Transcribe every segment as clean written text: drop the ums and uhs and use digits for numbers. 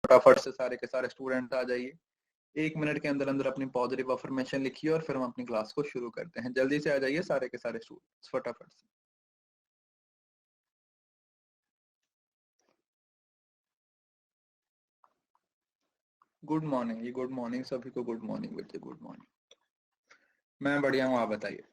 फटाफट से सारे के सारे स्टूडेंट आ जाइए। 1 मिनट के अंदर अंदर अपनी पॉजिटिव अफर्मेशन लिखिए और फिर हम अपनी क्लास को शुरू करते हैं। जल्दी से आ जाइए सारे के सारे स्टूडेंट्स फटाफट से। गुड मॉर्निंग, ये गुड मॉर्निंग सभी को, गुड मॉर्निंग बच्चे, गुड मॉर्निंग। मैं बढ़िया हूँ, आप बताइए।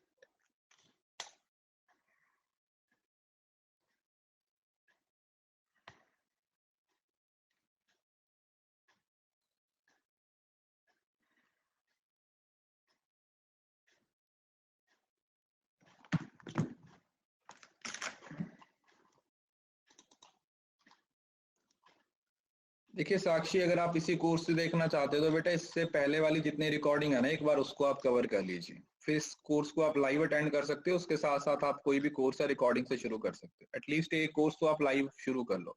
देखिए साक्षी, अगर आप इसी कोर्स से देखना चाहते हो तो बेटा इससे पहले वाली जितनी रिकॉर्डिंग है ना, एक बार उसको आप कवर कर लीजिए। फिर इस कोर्स को आप लाइव अटेंड कर सकते हो, उसके साथ साथ आप कोई भी कोर्स या रिकॉर्डिंग से शुरू कर सकते हो। एटलीस्ट एक कोर्स तो आप लाइव शुरू कर लो।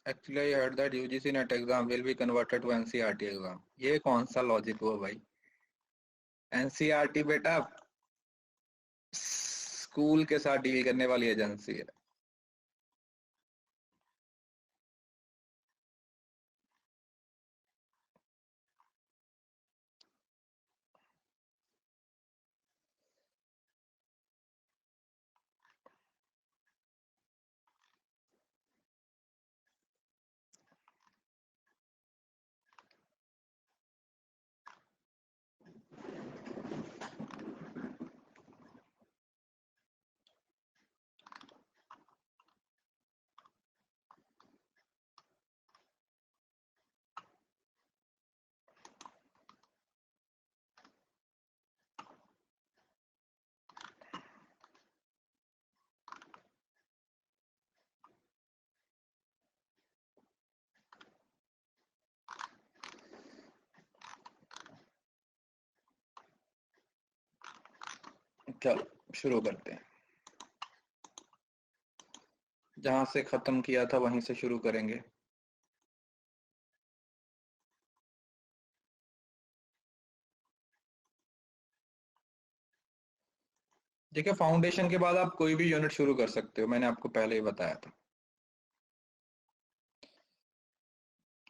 Actually, I heard that UGC NET exam will be converted to NCERT exam. ये कौन सा लॉजिक हुआ भाई? NCERT बेटा स्कूल के साथ डील करने वाली एजेंसी है। चलो शुरू करते हैं। जहां से खत्म किया था वहीं से शुरू करेंगे। देखिए फाउंडेशन के बाद आप कोई भी यूनिट शुरू कर सकते हो, मैंने आपको पहले ही बताया था।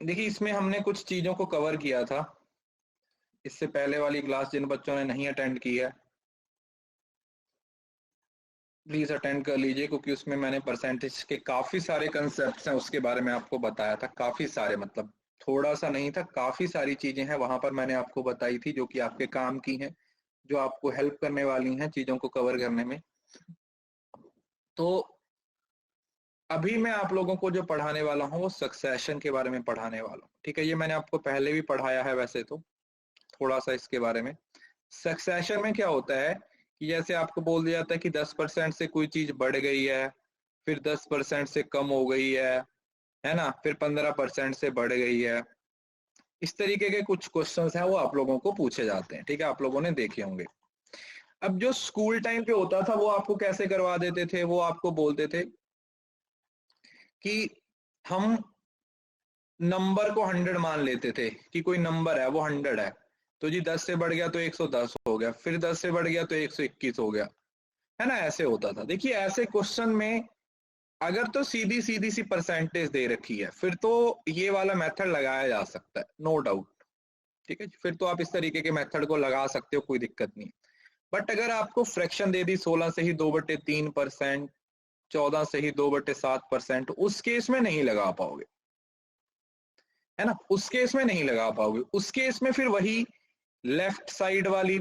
देखिए इसमें हमने कुछ चीजों को कवर किया था इससे पहले वाली क्लास। जिन बच्चों ने नहीं अटेंड की है प्लीज अटेंड कर लीजिए, क्योंकि उसमें मैंने परसेंटेज के काफी सारे कंसेप्ट्स हैं उसके बारे में आपको बताया था। काफी सारे, मतलब थोड़ा सा नहीं था, काफी सारी चीजें हैं वहां पर मैंने आपको बताई थी जो कि आपके काम की हैं, जो आपको हेल्प करने वाली हैं चीजों को कवर करने में। तो अभी मैं आप लोगों को जो पढ़ाने वाला हूँ वो सक्सेशन के बारे में पढ़ाने वाला हूँ। ठीक है, ये मैंने आपको पहले भी पढ़ाया है वैसे तो, थोड़ा सा इसके बारे में। सक्सेशन में क्या होता है कि जैसे आपको बोल दिया जाता है कि 10% से कोई चीज बढ़ गई है, फिर 10% से कम हो गई है ना, फिर 15% से बढ़ गई है। इस तरीके के कुछ क्वेश्चंस हैं वो आप लोगों को पूछे जाते हैं। ठीक है, आप लोगों ने देखे होंगे। अब जो स्कूल टाइम पे होता था वो आपको कैसे करवा देते थे, वो आपको बोलते थे कि हम नंबर को 100 मान लेते थे कि कोई नंबर है वो 100 है, तो जी 10 से बढ़ गया तो 110 हो गया, फिर 10 से बढ़ गया तो 121 हो गया, है ना, ऐसे होता था। देखिए ऐसे क्वेश्चन में अगर तो सीधी सीधी सी परसेंटेज दे रखी है फिर तो ये वाला मेथड लगाया जा सकता है, नो डाउट। ठीक है, फिर तो आप इस तरीके के मेथड को लगा सकते हो, कोई दिक्कत नहीं। बट अगर आपको फ्रैक्शन दे दी 16 से ही 2/3%, 14 से ही 2/7%, उस केस में नहीं लगा पाओगे, है ना, उस केस में नहीं लगा पाओगे। उस केस में फिर वही लेफ्ट साइड वाली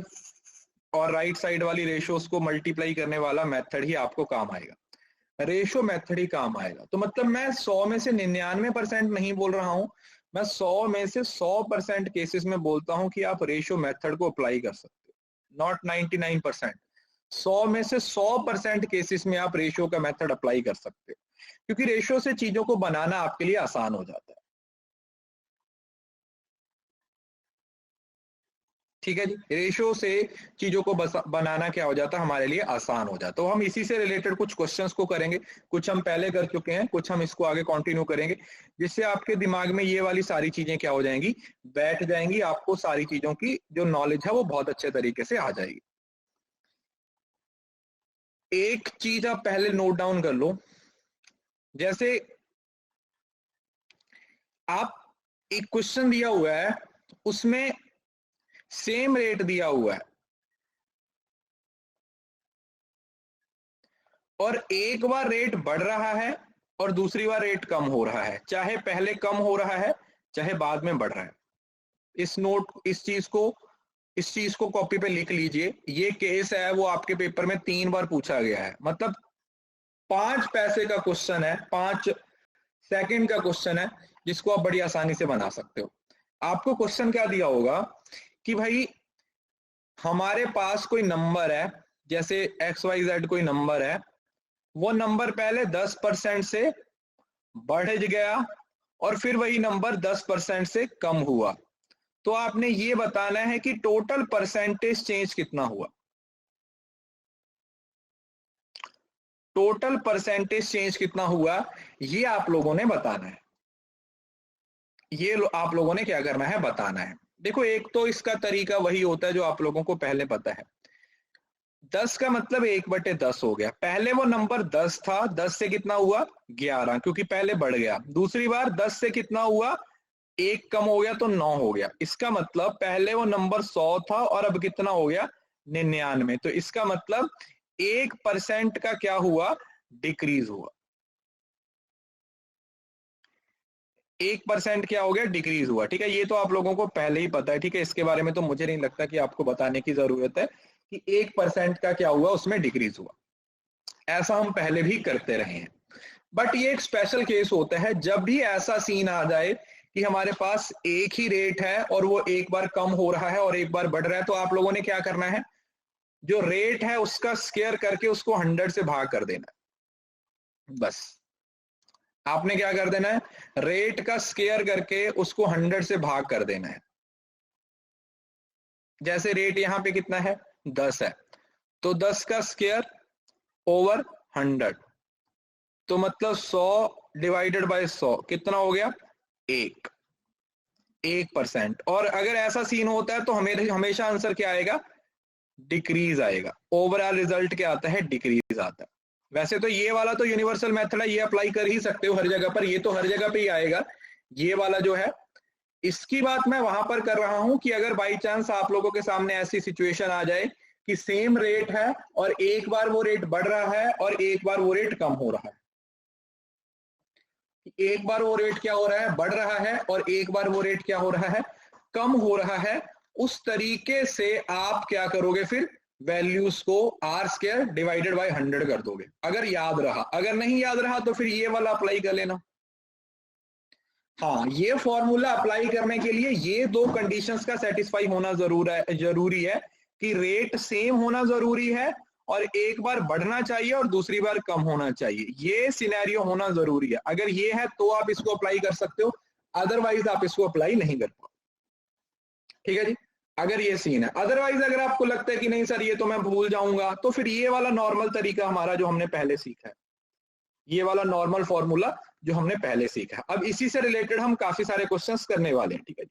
और राइट साइड वाली रेशियोज को मल्टीप्लाई करने वाला मेथड ही आपको काम आएगा, रेशो मेथड ही काम आएगा। तो मतलब मैं 100 में से 99% नहीं बोल रहा हूं, मैं 100 में से 100% केसेस में बोलता हूं कि आप रेशो मेथड को अप्लाई कर सकते हो, नॉट 99%। 100 में से 100% केसेस में आप रेशियो का मेथड अप्लाई कर सकते हो, क्योंकि रेशियो से चीजों को बनाना आपके लिए आसान हो जाता है। ठीक है जी, रेशो से चीजों को बनाना क्या हो जाता है हमारे लिए आसान हो जाता है। तो हम इसी से रिलेटेड कुछ क्वेश्चंस को करेंगे, कुछ हम पहले कर चुके हैं, कुछ हम इसको आगे कंटिन्यू करेंगे, जिससे आपके दिमाग में ये वाली सारी चीजें क्या हो जाएंगी, बैठ जाएंगी। आपको सारी चीजों की जो नॉलेज है वो बहुत अच्छे तरीके से आ जाएगी। एक चीज आप पहले नोट डाउन कर लो, जैसे आप एक क्वेश्चन दिया हुआ है, उसमें सेम रेट दिया हुआ है और एक बार रेट बढ़ रहा है और दूसरी बार रेट कम हो रहा है, चाहे पहले कम हो रहा है चाहे बाद में बढ़ रहा है। इस चीज को कॉपी पे लिख लीजिए। ये केस है वो आपके पेपर में 3 बार पूछा गया है, मतलब 5 पैसे का क्वेश्चन है, 5 सेकंड का क्वेश्चन है, जिसको आप बड़ी आसानी से बना सकते हो। आपको क्वेश्चन क्या दिया होगा कि भाई हमारे पास कोई नंबर है, जैसे XYZ कोई नंबर है, वो नंबर पहले 10% से बढ़ गया और फिर वही नंबर 10% से कम हुआ। तो आपने ये बताना है कि टोटल परसेंटेज चेंज कितना हुआ, टोटल परसेंटेज चेंज कितना हुआ, ये आप लोगों ने बताना है। ये आप लोगों ने क्या करना है, बताना है। देखो एक तो इसका तरीका वही होता है जो आप लोगों को पहले पता है, 10 का मतलब 1/10 हो गया। पहले वो नंबर 10 था, 10 से कितना हुआ 11, क्योंकि पहले बढ़ गया। दूसरी बार 10 से कितना हुआ, 1 कम हो गया तो 9 हो गया। इसका मतलब पहले वो नंबर 100 था और अब कितना हो गया 99। तो इसका मतलब 1% का क्या हुआ, डिक्रीज हुआ। 1% क्या हो गया, डिक्रीज हुआ। ठीक है, ये तो आप लोगों को पहले ही पता है। ठीक है, इसके बारे में तो मुझे नहीं लगता कि आपको बताने की जरूरत है कि 1% का क्या हुआ, उसमें डिक्रीज हुआ। ऐसा हम पहले भी करते रहे हैं। बट ये एक स्पेशल केस होता है, जब भी ऐसा सीन आ जाए कि हमारे पास एक ही रेट है और वो एक बार कम हो रहा है और एक बार बढ़ रहा है, तो आप लोगों ने क्या करना है, जो रेट है उसका स्क्वायर करके उसको 100 से भाग कर देना है। बस आपने क्या कर देना है, रेट का स्क्वायर करके उसको 100 से भाग कर देना है। जैसे रेट यहां पे कितना है, 10 है, तो 10 का स्क्वायर ओवर 100, तो मतलब 100 डिवाइडेड बाय 100 कितना हो गया, 1%। और अगर ऐसा सीन होता है तो हमेशा आंसर क्या आएगा, डिक्रीज आएगा। ओवरऑल रिजल्ट क्या आता है, डिक्रीज आता है। वैसे तो ये वाला तो यूनिवर्सल मेथड है, ये अप्लाई कर ही सकते हो हर जगह पर, ये तो हर जगह पे ही आएगा। ये वाला जो है, इसकी बात मैं वहां पर कर रहा हूं कि अगर बाई चांस आप लोगों के सामने ऐसी सिचुएशन आ जाए कि सेम रेट है और एक बार वो रेट बढ़ रहा है और एक बार वो रेट कम हो रहा है, एक बार वो रेट क्या हो रहा है, बढ़ रहा है, और एक बार वो रेट क्या हो रहा है, कम हो रहा है, उस तरीके से आप क्या करोगे, फिर वैल्यूज को आर स्क्वायर डिवाइडेड बाय 100 कर दोगे, अगर याद रहा। अगर नहीं याद रहा तो फिर ये वाला अप्लाई कर लेना। हाँ, ये फॉर्मूला अप्लाई करने के लिए ये 2 कंडीशंस का सेटिस्फाई होना जरूरी है कि रेट सेम होना जरूरी है और एक बार बढ़ना चाहिए और दूसरी बार कम होना चाहिए। ये सिनेरियो होना जरूरी है। अगर ये है तो आप इसको अप्लाई कर सकते हो, अदरवाइज आप इसको अप्लाई नहीं कर पाओ। ठीक है जी, अगर ये सीन है। अदरवाइज अगर आपको लगता है कि नहीं सर ये तो मैं भूल जाऊंगा, तो फिर ये वाला नॉर्मल तरीका हमारा जो हमने पहले सीखा है, ये वाला नॉर्मल फॉर्मूला जो हमने पहले सीखा है, अब इसी से रिलेटेड हम काफी सारे क्वेश्चंस करने वाले हैं। ठीक है,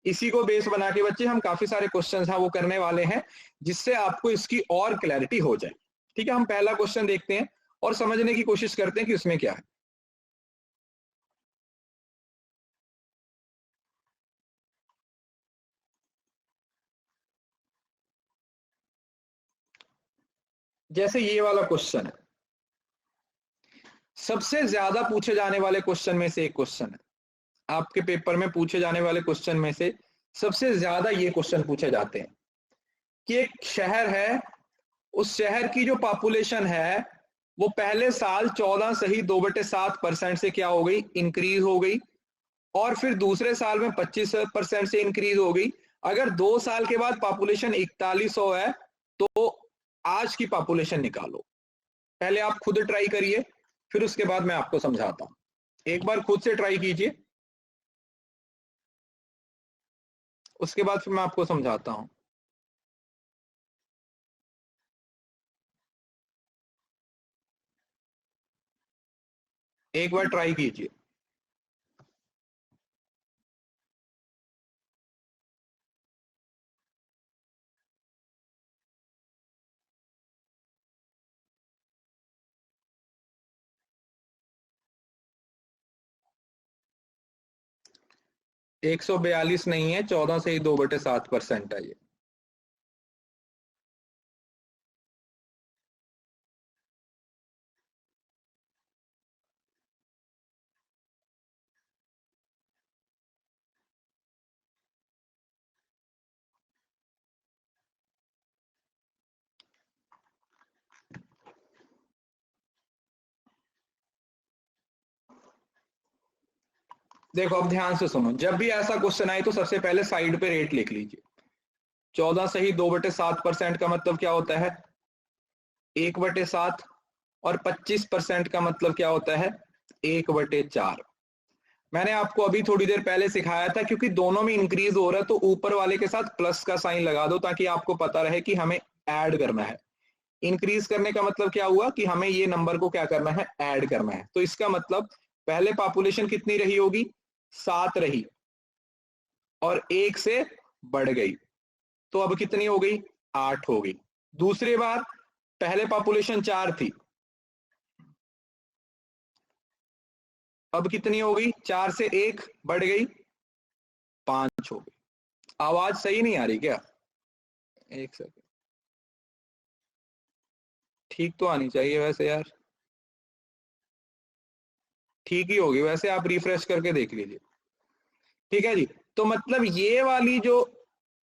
इसी को बेस बना के बच्चे हम काफी सारे क्वेश्चंस हैं वो करने वाले हैं, जिससे आपको इसकी और क्लैरिटी हो जाए। ठीक है, हम पहला क्वेश्चन देखते हैं और समझने की कोशिश करते हैं कि उसमें क्या है। जैसे ये वाला क्वेश्चन है, सबसे ज्यादा पूछे जाने वाले क्वेश्चन में से एक क्वेश्चन है। आपके पेपर में पूछे जाने वाले क्वेश्चन में से सबसे ज्यादा ये क्वेश्चन पूछे जाते हैं कि एक शहर है, उस शहर की जो पॉपुलेशन है वो पहले साल 14 सही 2/7% से क्या हो गई, इंक्रीज हो गई, और फिर दूसरे साल में 25% से इंक्रीज हो गई। अगर 2 साल के बाद पॉपुलेशन 4100 है तो आज की पॉपुलेशन निकालो। पहले आप खुद ट्राई करिए, फिर उसके बाद मैं आपको समझाता हूं। एक बार खुद से ट्राई कीजिए। उसके बाद फिर मैं आपको समझाता हूं। एक बार ट्राई कीजिए। एक सौ बयालीस नहीं है, 14 से ही 2/7% है ये। देखो अब ध्यान से सुनो, जब भी ऐसा क्वेश्चन आए तो सबसे पहले साइड पे रेट लिख लीजिए। 14 से ही 2/7% का मतलब क्या होता है? 1/7। और 25% का मतलब क्या होता है? 1/4। मैंने आपको अभी थोड़ी देर पहले सिखाया था, क्योंकि दोनों में इंक्रीज हो रहा है तो ऊपर वाले के साथ प्लस का साइन लगा दो, ताकि आपको पता रहे कि हमें ऐड करना है। इंक्रीज करने का मतलब क्या हुआ कि हमें ये नंबर को क्या करना है? ऐड करना है। तो इसका मतलब पहले पॉपुलेशन कितनी रही होगी? 7 रही, और 1 से बढ़ गई, तो अब कितनी हो गई? 8 हो गई। दूसरी बार, पहले पॉपुलेशन 4 थी, अब कितनी हो गई? 4 से 1 बढ़ गई, 5 हो गई। आवाज सही नहीं आ रही क्या? एक सेकंड, ठीक तो आनी चाहिए वैसे यार। ठीक ही होगी वैसे, आप रिफ्रेश करके देख लीजिए। ठीक है जी। तो मतलब ये वाली जो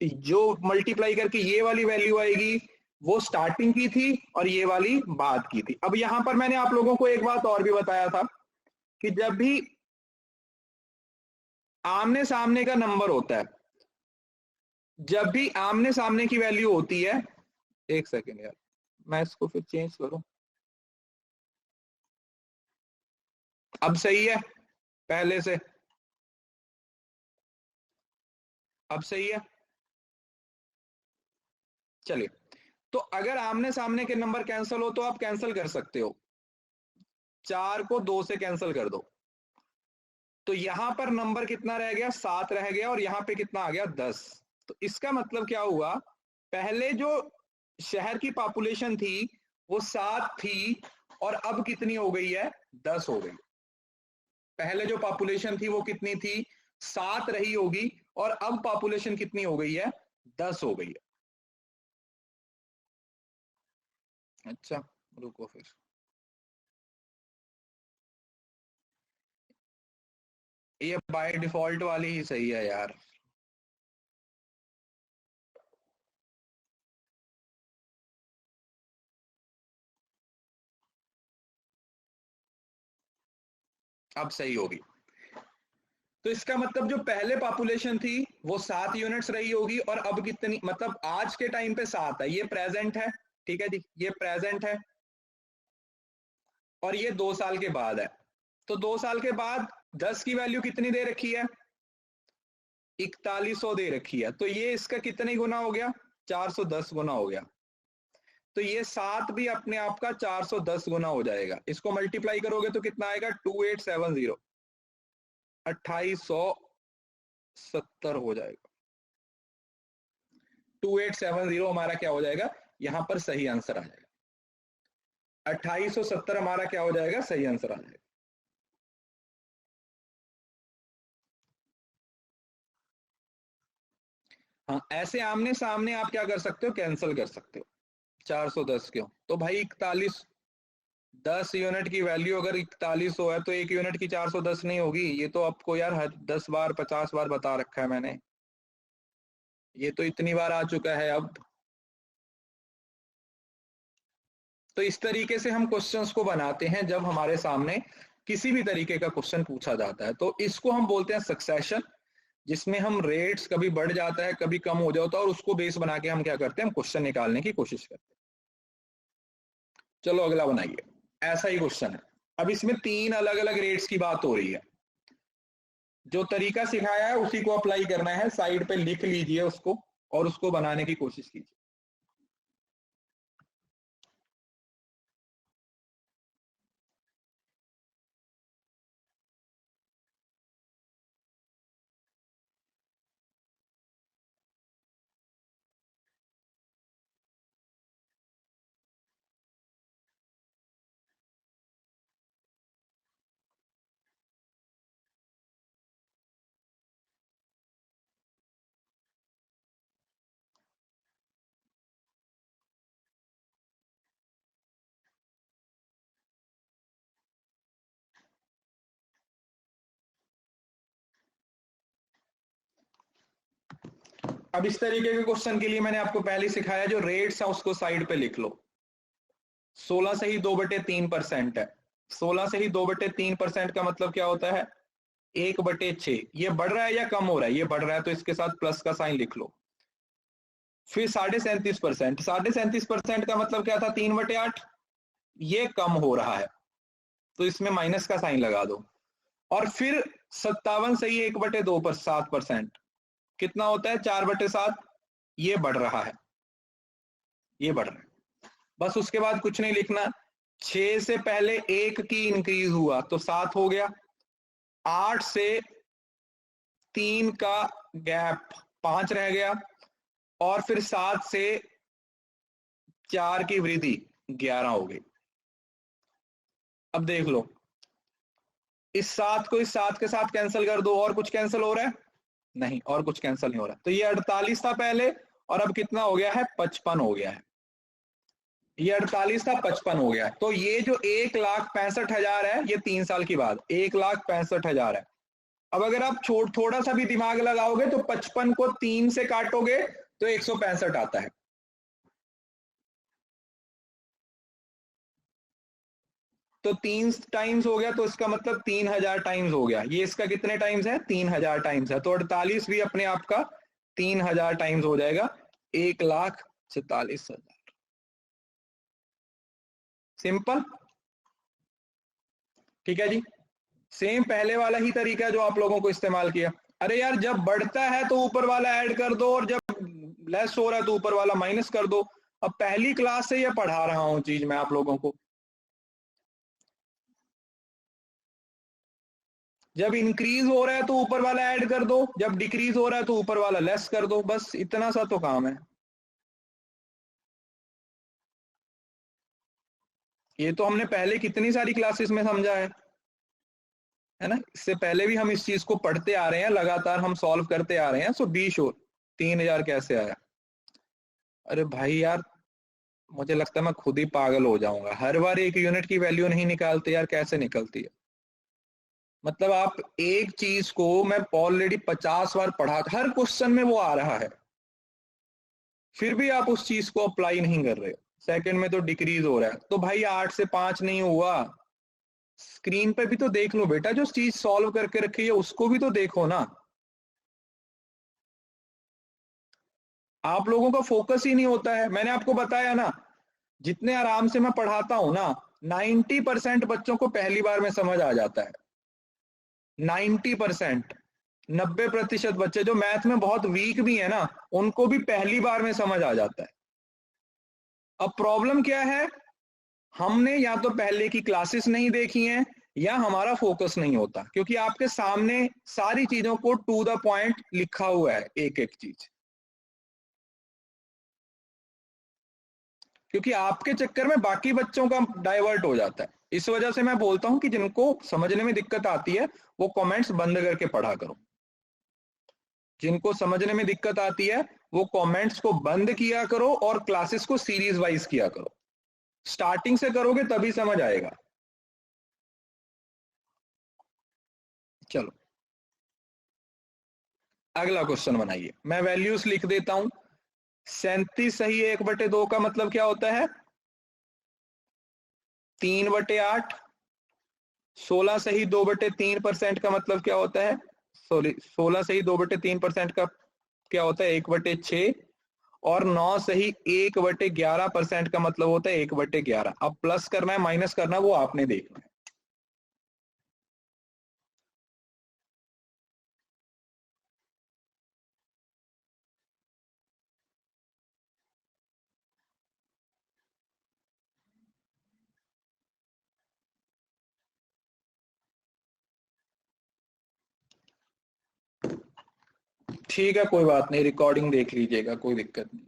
जो मल्टीप्लाई करके ये वाली वैल्यू आएगी, वो स्टार्टिंग की थी, और ये वाली बाद की थी। अब यहां पर मैंने आप लोगों को एक बात और भी बताया था कि जब भी आमने सामने का नंबर होता है, जब भी आमने सामने की वैल्यू होती है, एक सेकेंड यार, मैं इसको फिर चेंज करूं। अब सही है? पहले से अब सही है? चलिए, तो अगर आमने सामने के नंबर कैंसिल हो तो आप कैंसिल कर सकते हो। 4 को 2 से कैंसिल कर दो, तो यहां पर नंबर कितना रह गया? 7 रह गया, और यहां पे कितना आ गया? 10। तो इसका मतलब क्या हुआ? पहले जो शहर की पॉपुलेशन थी वो 7 थी, और अब कितनी हो गई है? 10 हो गई। पहले जो पॉपुलेशन थी वो कितनी थी? 7 रही होगी, और अब पॉपुलेशन कितनी हो गई है? 10 हो गई है। अच्छा, रुको फिर। ये बाय डिफॉल्ट वाली ही सही है यार। अब सही होगी। तो इसका मतलब जो पहले पॉपुलेशन थी वो 7 यूनिट्स रही होगी, और अब कितनी, मतलब आज के टाइम पे 7 है, ये प्रेजेंट है। ठीक है जी, ये प्रेजेंट है, और ये 2 साल के बाद है। तो 2 साल के बाद 10 की वैल्यू कितनी दे रखी है? 4100 दे रखी है। तो ये इसका कितने गुना हो गया? 410 गुना हो गया। तो ये 7 भी अपने आप का 410 गुना हो जाएगा। इसको मल्टीप्लाई करोगे तो कितना आएगा? 2870, 2870 हो जाएगा। 2870 हमारा क्या हो जाएगा? यहां पर सही आंसर आ जाएगा। 2870 हमारा क्या हो जाएगा? सही आंसर आ जाएगा। हाँ, ऐसे आमने सामने आप क्या कर सकते हो? कैंसिल कर सकते हो। 410 क्यों? तो भाई 41, 10 यूनिट की वैल्यू अगर 41 हो है तो 1 यूनिट की 410 नहीं होगी? ये तो आपको यार 10 बार 50 बार बता रखा है मैंने, ये तो इतनी बार आ चुका है अब। तो इस तरीके से हम क्वेश्चंस को बनाते हैं जब हमारे सामने किसी भी तरीके का क्वेश्चन पूछा जाता है। तो इसको हम बोलते हैं सक्सेशन, जिसमें हम रेट्स कभी बढ़ जाता है कभी कम हो जाता है, और उसको बेस बना के हम क्या करते हैं? हम क्वेश्चन निकालने की कोशिश करते हैं। चलो अगला बनाइए। ऐसा ही क्वेश्चन है। अब इसमें 3 अलग अलग रेट्स की बात हो रही है। जो तरीका सिखाया है उसी को अप्लाई करना है, साइड पे लिख लीजिए उसको और उसको बनाने की कोशिश कीजिए। अब इस तरीके के क्वेश्चन के लिए मैंने आपको पहले सिखाया, जो रेट्स है उसको साइड पे लिख लो। 16 से ही 2/3% है। 16 से ही 2/3% का मतलब क्या होता है? 1/6। ये बढ़ रहा है या कम हो रहा है? ये बढ़ रहा है, तो इसके साथ प्लस का साइन लिख लो। फिर 37.5%। 37.5% का मतलब क्या था? 3/8। ये कम हो रहा है, तो इसमें माइनस का साइन लगा दो। और फिर 57 से ही 1/2 पर 7%। कितना होता है? 4/7। ये बढ़ रहा है, ये बढ़ रहा है। बस उसके बाद कुछ नहीं लिखना। 6 से पहले 1 की इंक्रीज हुआ तो 7 हो गया। 8 से 3 का गैप 5 रह गया। और फिर 7 से 4 की वृद्धि 11 हो गई। अब देख लो, इस 7 को इस 7 के साथ कैंसिल कर दो। और कुछ कैंसिल हो रहा है? नहीं, और कुछ कैंसिल नहीं हो रहा। तो ये 48 था पहले, और अब कितना हो गया है? 55 हो गया है। ये 48 था, 55 हो गया है। तो ये जो 1,65,000 है, ये 3 साल की बाद 1,65,000 है। अब अगर आप थोड़ा सा भी दिमाग लगाओगे तो 55 को 3 से काटोगे तो 165 आता है। तो 3 टाइम्स हो गया, तो इसका मतलब 3,000 टाइम्स हो गया। ये इसका कितने टाइम्स है? 3,000 टाइम्स है। तो 48 भी अपने आप का 3,000 टाइम्स हो जाएगा। 1,46,000। सिंपल। ठीक है जी। सेम पहले वाला ही तरीका जो आप लोगों को इस्तेमाल किया। अरे यार, जब बढ़ता है तो ऊपर वाला ऐड कर दो, और जब लेस हो रहा है तो ऊपर वाला माइनस कर दो। अब पहली क्लास से ये पढ़ा रहा हूं चीज मैं आप लोगों को। जब इंक्रीज हो रहा है तो ऊपर वाला ऐड कर दो, जब डिक्रीज हो रहा है तो ऊपर वाला लेस कर दो। बस इतना सा तो काम है। ये तो हमने पहले कितनी सारी क्लासेस में समझा है ना। इससे पहले भी हम इस चीज को पढ़ते आ रहे हैं, लगातार हम सॉल्व करते आ रहे हैं। सो बी श्योर। 3,000 कैसे आया? अरे भाई यार, मुझे लगता है मैं खुद ही पागल हो जाऊंगा। हर बार एक यूनिट की वैल्यू नहीं निकालते यार, कैसे निकलती है? मतलब आप एक चीज को मैं ऑलरेडी 50 बार पढ़ा, हर क्वेश्चन में वो आ रहा है, फिर भी आप उस चीज को अप्लाई नहीं कर रहे हो। सेकंड में तो डिक्रीज हो रहा है। तो भाई 8 से 5 नहीं हुआ। स्क्रीन पे भी तो देख लो बेटा, जो चीज सॉल्व करके रखी है उसको भी तो देखो ना। आप लोगों का फोकस ही नहीं होता है। मैंने आपको बताया ना, जितने आराम से मैं पढ़ाता हूं ना, 90% बच्चों को पहली बार में समझ आ जाता है। 90%। 90% बच्चे जो मैथ में बहुत वीक भी है ना, उनको भी पहली बार में समझ आ जाता है। अब प्रॉब्लम क्या है? हमने या तो पहले की क्लासेस नहीं देखी हैं, या हमारा फोकस नहीं होता, क्योंकि आपके सामने सारी चीजों को टू द पॉइंट लिखा हुआ है, एक एक चीज। क्योंकि आपके चक्कर में बाकी बच्चों का डाइवर्ट हो जाता है। इस वजह से मैं बोलता हूं कि जिनको समझने में दिक्कत आती है वो कमेंट्स बंद करके पढ़ा करो। जिनको समझने में दिक्कत आती है वो कमेंट्स को बंद किया करो, और क्लासेस को सीरीज वाइज किया करो। स्टार्टिंग से करोगे तभी समझ आएगा। चलो, अगला क्वेश्चन बनाइए। मैं वैल्यूज लिख देता हूं। 37 सही 1/2 का मतलब क्या होता है? 3/8। 16 सही 2/3% का मतलब क्या होता है? सॉरी, 16 सही 2/3% का क्या होता है? 1/6। और 9 सही 1/11% का मतलब होता है 1/11। अब प्लस करना है माइनस करना है वो आपने देखना है। ठीक है, कोई बात नहीं, रिकॉर्डिंग देख लीजिएगा, कोई दिक्कत नहीं।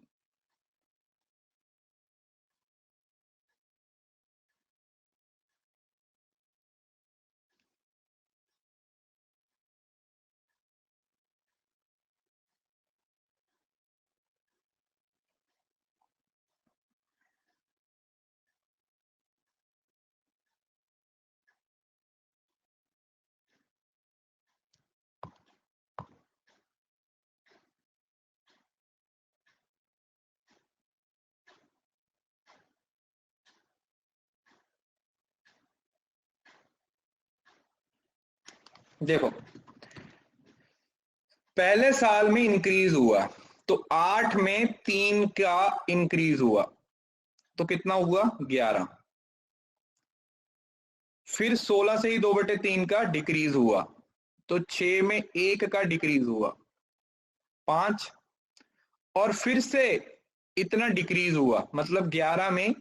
देखो, पहले साल में इंक्रीज हुआ तो 8 में 3 का इंक्रीज हुआ तो कितना हुआ 11। फिर 16 से ही 2/3 का डिक्रीज हुआ तो 6 में 1 का डिक्रीज हुआ 5। और फिर से इतना डिक्रीज हुआ, मतलब 11 में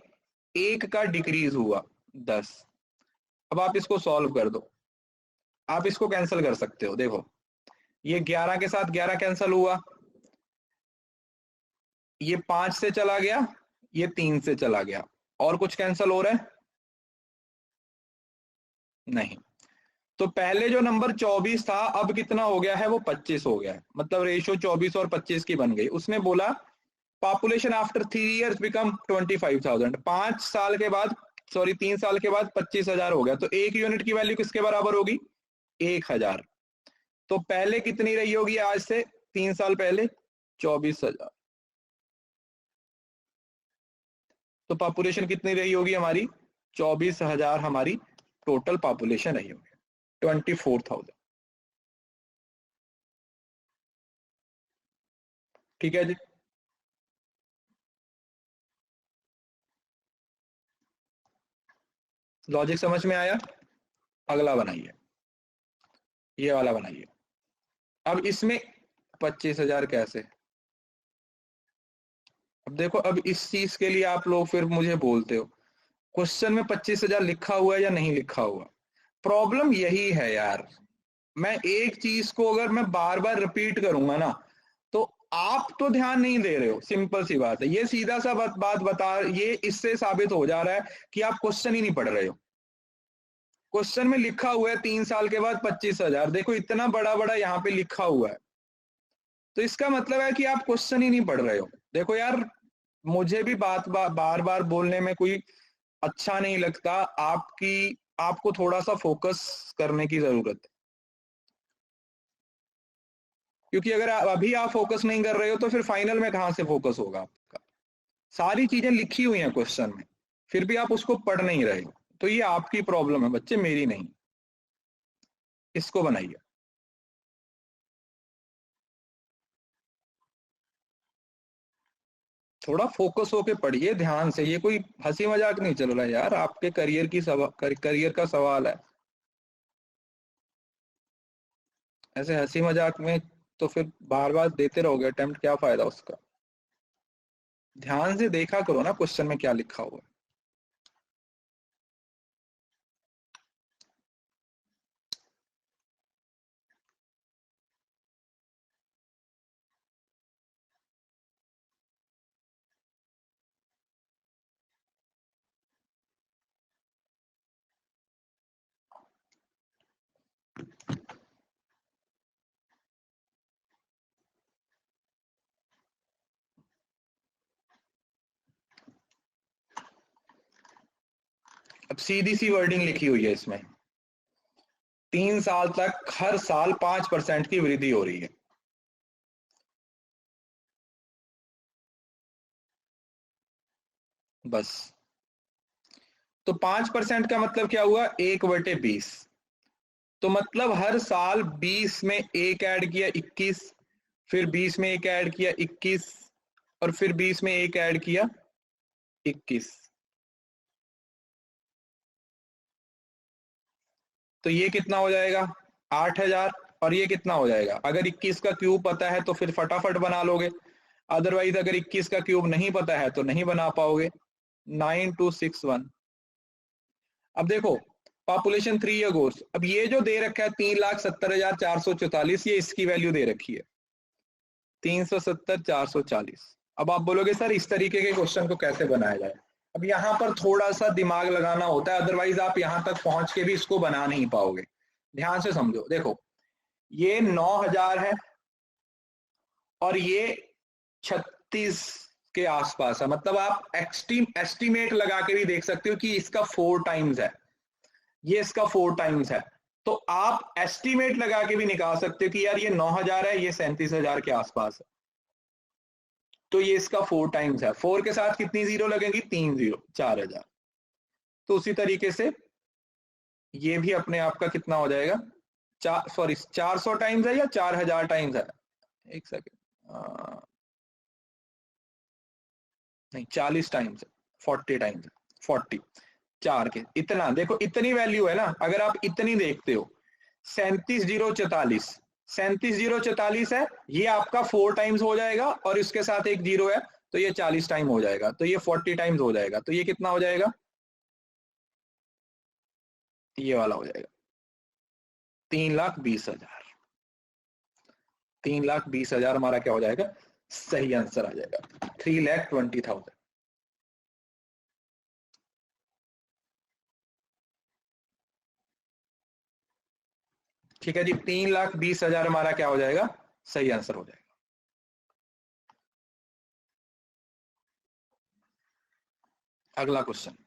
1 का डिक्रीज हुआ 10। अब आप इसको सॉल्व कर दो, आप इसको कैंसिल कर सकते हो। देखो, ये 11 के साथ 11 कैंसिल हुआ, ये 5 से चला गया, ये 3 से चला गया, और कुछ कैंसिल हो रहा है? नहीं। तो पहले जो नंबर 24 था अब कितना हो गया है, वो 25 हो गया है, मतलब रेशियो 24 और 25 की बन गई। उसने बोला पॉपुलेशन आफ्टर 3 years बिकम 25,000, 5 साल के बाद, सॉरी 3 साल के बाद 25,000 हो गया। तो एक यूनिट की वैल्यू किसके बराबर होगी? 1,000। तो पहले कितनी रही होगी आज से 3 साल पहले? 24,000। तो पॉपुलेशन कितनी रही होगी हमारी? 24,000 हमारी टोटल पॉपुलेशन रही होगी, 24,000। ठीक है जी। लॉजिक समझ में आया? अगला बनाइए, ये वाला बनाइए। अब इसमें 25,000 कैसे? अब देखो, अब इस चीज के लिए आप लोग फिर मुझे बोलते हो क्वेश्चन में 25,000 लिखा हुआ है या नहीं लिखा हुआ। प्रॉब्लम यही है यार, मैं एक चीज को अगर मैं बार बार रिपीट करूंगा ना तो आप तो ध्यान नहीं दे रहे हो। सिंपल सी बात है, ये सीधा सा बात बता, ये इससे साबित हो जा रहा है कि आप क्वेश्चन ही नहीं पढ़ रहे हो। क्वेश्चन में लिखा हुआ है 3 साल के बाद 25,000, देखो इतना बड़ा बड़ा यहाँ पे लिखा हुआ है, तो इसका मतलब है कि आप क्वेश्चन ही नहीं पढ़ रहे हो। देखो यार, मुझे भी बार बार बोलने में कोई अच्छा नहीं लगता, आपको थोड़ा सा फोकस करने की जरूरत है। क्योंकि अगर अभी आप फोकस नहीं कर रहे हो तो फिर फाइनल में कहां से फोकस होगा आपका। सारी चीजें लिखी हुई हैं क्वेश्चन में, फिर भी आप उसको पढ़ नहीं रहे हो, तो ये आपकी प्रॉब्लम है बच्चे, मेरी नहीं। इसको बनाइए। थोड़ा फोकस होके पढ़िए ध्यान से, ये कोई हंसी मजाक नहीं चल रहा है यार, आपके करियर का सवाल है। ऐसे हंसी मजाक में तो फिर बार बार देते रहोगे अटेम्प्ट, क्या फायदा उसका। ध्यान से देखा करो ना क्वेश्चन में क्या लिखा हुआ है। अब सीधी सी वर्डिंग लिखी हुई है इसमें, 3 साल तक हर साल 5% की वृद्धि हो रही है। बस, तो 5% का मतलब क्या हुआ? 1/20। तो मतलब हर साल 20 में 1 ऐड किया 21, फिर 20 में 1 ऐड किया 21, और फिर 20 में 1 ऐड किया 21। तो ये कितना हो जाएगा? 8,000। और ये कितना हो जाएगा? अगर 21 का क्यूब पता है तो फिर फटाफट बना लोगे, अदरवाइज अगर 21 का क्यूब नहीं पता है तो नहीं बना पाओगे। 9261। अब देखो, पॉपुलेशन 3 ईयर गोल्स, अब ये जो दे रखा है 3,70,444, ये इसकी वैल्यू दे रखी है। 370, 440। अब आप बोलोगे सर इस तरीके के क्वेश्चन को कैसे बनाया जाए। अब यहाँ पर थोड़ा सा दिमाग लगाना होता है, अदरवाइज आप यहाँ तक पहुंच के भी इसको बना नहीं पाओगे। ध्यान से समझो, देखो ये 9000 है और ये 36 के आसपास है, मतलब आप एस्टिमेट लगा के भी देख सकते हो कि इसका 4 टाइम्स है, ये इसका 4 टाइम्स है। तो आप एस्टिमेट लगा के भी निकाल सकते हो कि यार ये 9000 है, ये 37,000 के आसपास है, तो ये इसका 4 टाइम्स है। 4 के साथ कितनी जीरो लगेंगी? 3 जीरो, 4000। तो उसी तरीके से ये भी अपने आप का कितना हो जाएगा? 400 टाइम्स है या 4000 टाइम्स है? एक सेकेंड, नहीं 40 टाइम्स है, 40 टाइम्स है, 40 4 के इतना। देखो इतनी वैल्यू है ना, अगर आप इतनी देखते हो 37,044, 37,044 है, ये आपका 4 टाइम्स हो जाएगा और इसके साथ एक जीरो है तो ये 40 टाइम हो जाएगा, तो ये 40 टाइम्स हो जाएगा। तो ये कितना हो जाएगा? ये वाला हो जाएगा 3,20,000। 3,20,000 हमारा क्या हो जाएगा? सही आंसर आ जाएगा, 3,20,000। ठीक है जी, 3,20,000 हमारा क्या हो जाएगा? सही आंसर हो जाएगा। अगला क्वेश्चन,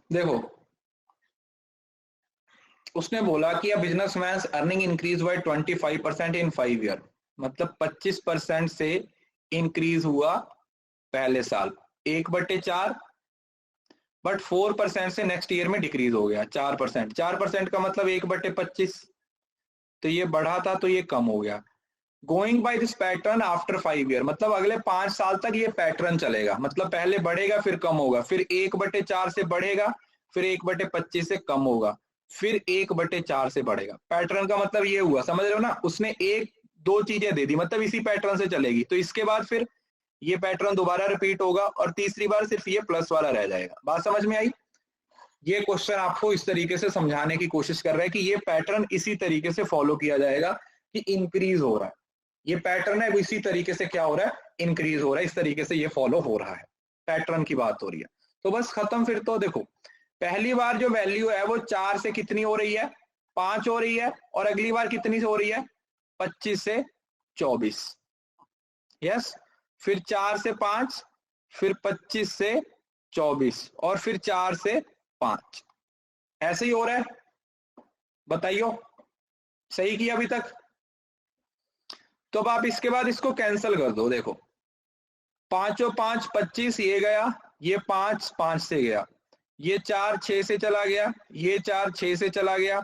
देखो उसने बोला कि a businessman earning increase by 25% in 5 year, मतलब 25% से इंक्रीज हुआ पहले साल, 1/4। बट 4% से नेक्स्ट ईयर में डिक्रीज हो गया 4%। 4% का मतलब 1/25, तो ये बढ़ा था तो ये कम हो गया। Going by this pattern after 5 year, मतलब अगले 5 साल तक ये पैटर्न चलेगा, मतलब पहले बढ़ेगा फिर कम होगा, फिर 1/4 से बढ़ेगा, फिर 1/25 से कम होगा, फिर 1/4 से बढ़ेगा। पैटर्न का मतलब ये हुआ, समझ रहे हो ना? उसने एक दो चीजें दे दी, मतलब इसी पैटर्न से चलेगी, तो इसके बाद फिर ये पैटर्न दोबारा रिपीट होगा और तीसरी बार सिर्फ ये प्लस वाला रह जाएगा। बात समझ में आई? ये क्वेश्चन आपको इस तरीके से समझाने की कोशिश कर रहा है कि ये पैटर्न इसी तरीके से फॉलो किया जाएगा कि इंक्रीज हो रहा है, ये पैटर्न है, इसी तरीके से क्या हो रहा है? इंक्रीज हो रहा है, इस तरीके से ये फॉलो हो रहा है। पैटर्न की बात हो रही है, तो बस खत्म। फिर तो देखो पहली बार जो वैल्यू है वो 4 से कितनी हो रही है? 5 हो रही है, और अगली बार कितनी से हो रही है? 25 से 24। यस, फिर 4 से 5, फिर 25 से 24, और फिर 4 से 5। ऐसे ही हो रहा है, बताइयो सही किया अभी तक? तो अब आप इसके बाद इसको कैंसिल कर दो। देखो 5 और 5 25, ये गया, ये 5 5 से गया, ये 4 6 से चला गया, ये 4 6 से चला गया,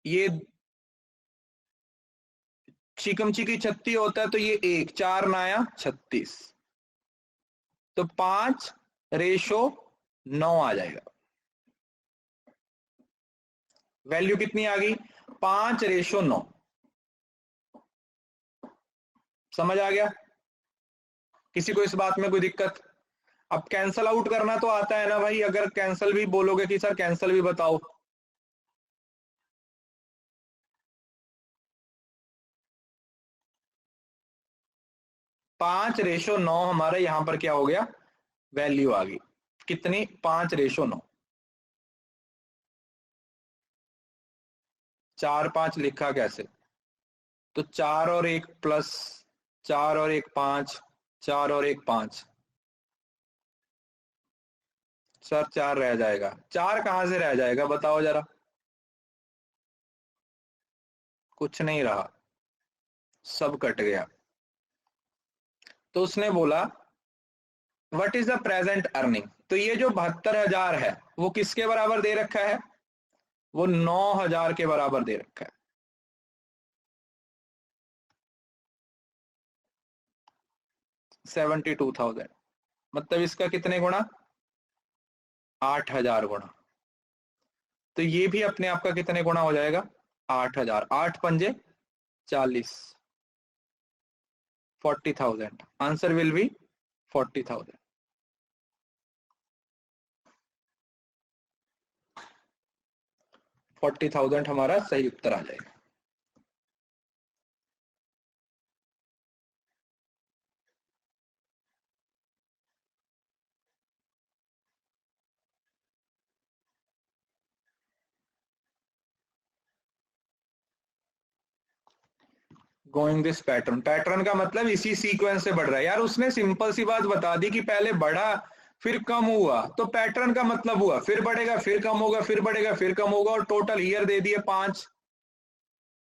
ये चिकम चिकी 36 होता है तो ये 1 4 9 36, तो 5:9 आ जाएगा। वैल्यू कितनी आ गई? 5:9। समझ आ गया? किसी को इस बात में कोई दिक्कत? अब कैंसल आउट करना तो आता है ना भाई, अगर कैंसल भी बोलोगे कि सर कैंसल भी बताओ, 5:9 हमारा यहां पर क्या हो गया, वैल्यू आ गई कितनी, 5:9। 4-5 लिखा कैसे, तो 4 और 1 प्लस 4 और 1 5, 4 और 1 5, सर 4 रह जाएगा, 4 कहां से रह जाएगा बताओ जरा, कुछ नहीं रहा, सब कट गया। तो उसने बोला what is the present earning, तो ये जो 72,000 है वो किसके बराबर दे रखा है, वो 9,000 के बराबर दे रखा है। 72,000 मतलब इसका कितने गुणा, 8,000 गुणा, तो ये भी अपने आप का कितने गुणा हो जाएगा, 8,000, 8×5 = 40, 40,000, आंसर विल बी 40,000। 40,000 हमारा सही उत्तर आ जाएगा। गोइंग दिस पैटर्न, पैटर्न का मतलब इसी सीक्वेंस से बढ़ रहा है यार, उसने सिंपल सी बात बता दी कि पहले बढ़ा फिर कम हुआ, तो पैटर्न का मतलब हुआ फिर बढ़ेगा फिर कम होगा फिर बढ़ेगा फिर कम होगा, और टोटल ईयर दे दिए 5,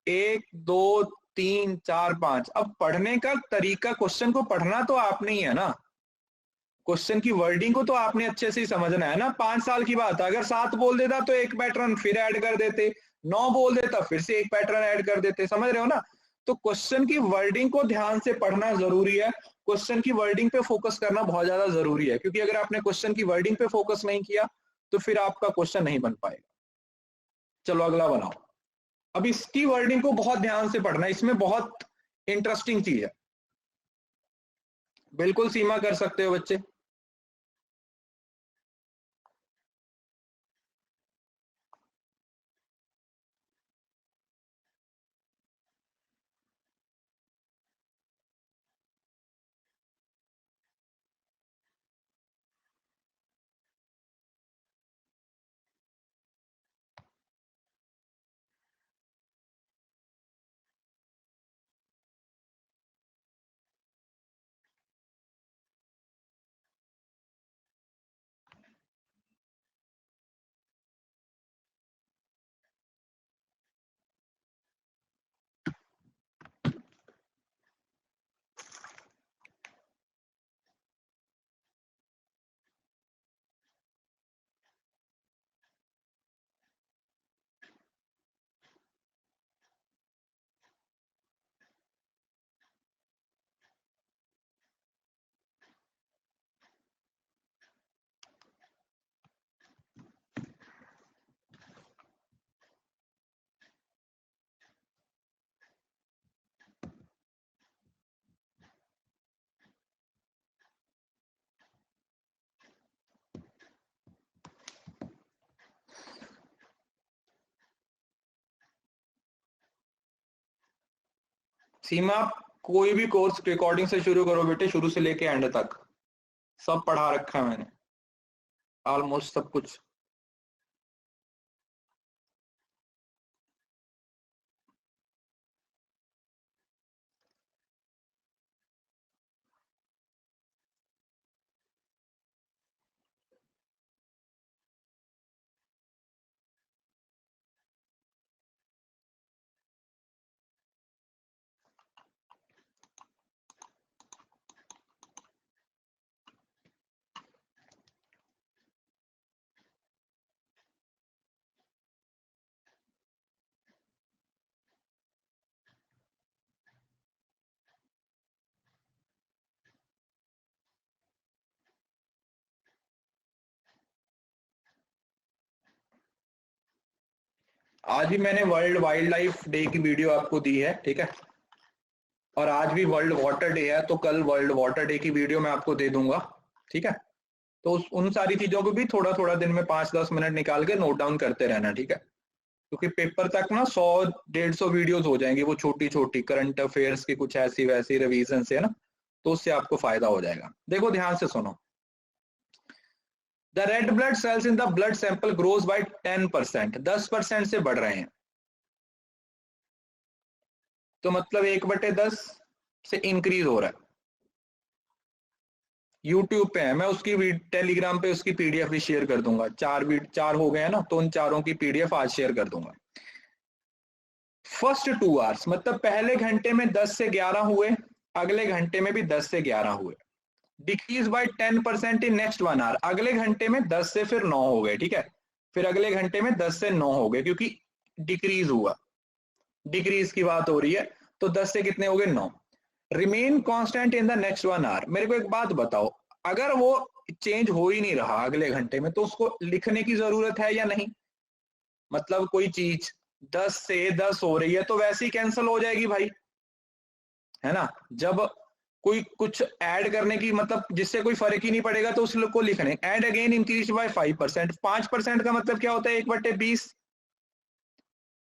1 2 3 4 5। अब पढ़ने का तरीका, क्वेश्चन को पढ़ना तो आपने ही है ना, क्वेश्चन की वर्डिंग को तो आपने अच्छे से ही समझना है ना। 5 साल की बात है, अगर 7 बोल देता तो एक पैटर्न फिर ऐड कर देते, 9 बोल देता फिर से एक पैटर्न ऐड कर देते, समझ रहे हो ना। तो क्वेश्चन की वर्डिंग को ध्यान से पढ़ना जरूरी है, क्वेश्चन की वर्डिंग पे फोकस करना बहुत ज्यादा जरूरी है, क्योंकि अगर आपने क्वेश्चन की वर्डिंग पे फोकस नहीं किया तो फिर आपका क्वेश्चन नहीं बन पाएगा। चलो अगला बनाओ। अब इसकी वर्डिंग को बहुत ध्यान से पढ़ना है, इसमें बहुत इंटरेस्टिंग चीज है। बिल्कुल सीमा कर सकते हो बच्चे। सीमा, कोई भी कोर्स रिकॉर्डिंग से शुरू करो बेटे, शुरू से लेके एंड तक सब पढ़ा रखा है मैंने, ऑलमोस्ट सब कुछ। आज ही मैंने वर्ल्ड वाइल्ड लाइफ डे की वीडियो आपको दी है, ठीक है। और आज भी वर्ल्ड वाटर डे है, तो कल वर्ल्ड वाटर डे की वीडियो मैं आपको दे दूंगा, ठीक है। तो उन सारी चीजों को भी थोड़ा थोड़ा दिन में 5-10 मिनट निकाल के नोट डाउन करते रहना, ठीक है। क्योंकि पेपर तक ना 100-150 वीडियोस हो जाएंगी, वो छोटी छोटी करंट अफेयर्स की कुछ ऐसी वैसी रिवीजन से, है ना। तो उससे आपको फायदा हो जाएगा। देखो ध्यान से सुनो। The red blood cells in the blood sample grows bye 10%, 10% से बढ़ रहे हैं। तो मतलब 1/10 से इंक्रीज हो रहा है। यूट्यूब पे है, मैं उसकी टेलीग्राम पे उसकी पीडीएफ भी शेयर कर दूंगा। चार हो गए हैं ना, तो उन चारों की पीडीएफ आज शेयर कर दूंगा। फर्स्ट 2 आवर्स मतलब पहले घंटे में 10 से 11 हुए, अगले घंटे में भी 10 से 11 हुए। Decreases by 10% in next 1 hour, अगले घंटे में 10 से फिर 9 हो गए, ठीक है। फिर अगले घंटे में 10 से 9 हो गए, क्योंकि डिक्रीज हुआ, डिक्रीज की बात हो रही है। तो 10 से कितने हो गए, 9। Remain constant in the next 1 hour. मेरे को एक बात बताओ, अगर वो चेंज हो ही नहीं रहा अगले घंटे में, तो उसको लिखने की जरूरत है या नहीं। मतलब कोई चीज 10 से 10 हो रही है तो वैसे ही कैंसिल हो जाएगी भाई, है ना। जब कोई कुछ ऐड करने की मतलब जिससे कोई फर्क ही नहीं पड़ेगा, तो उसको लिखने एंड अगेन इंक्रीज बाय 5%। 5% का मतलब क्या होता है, 1/20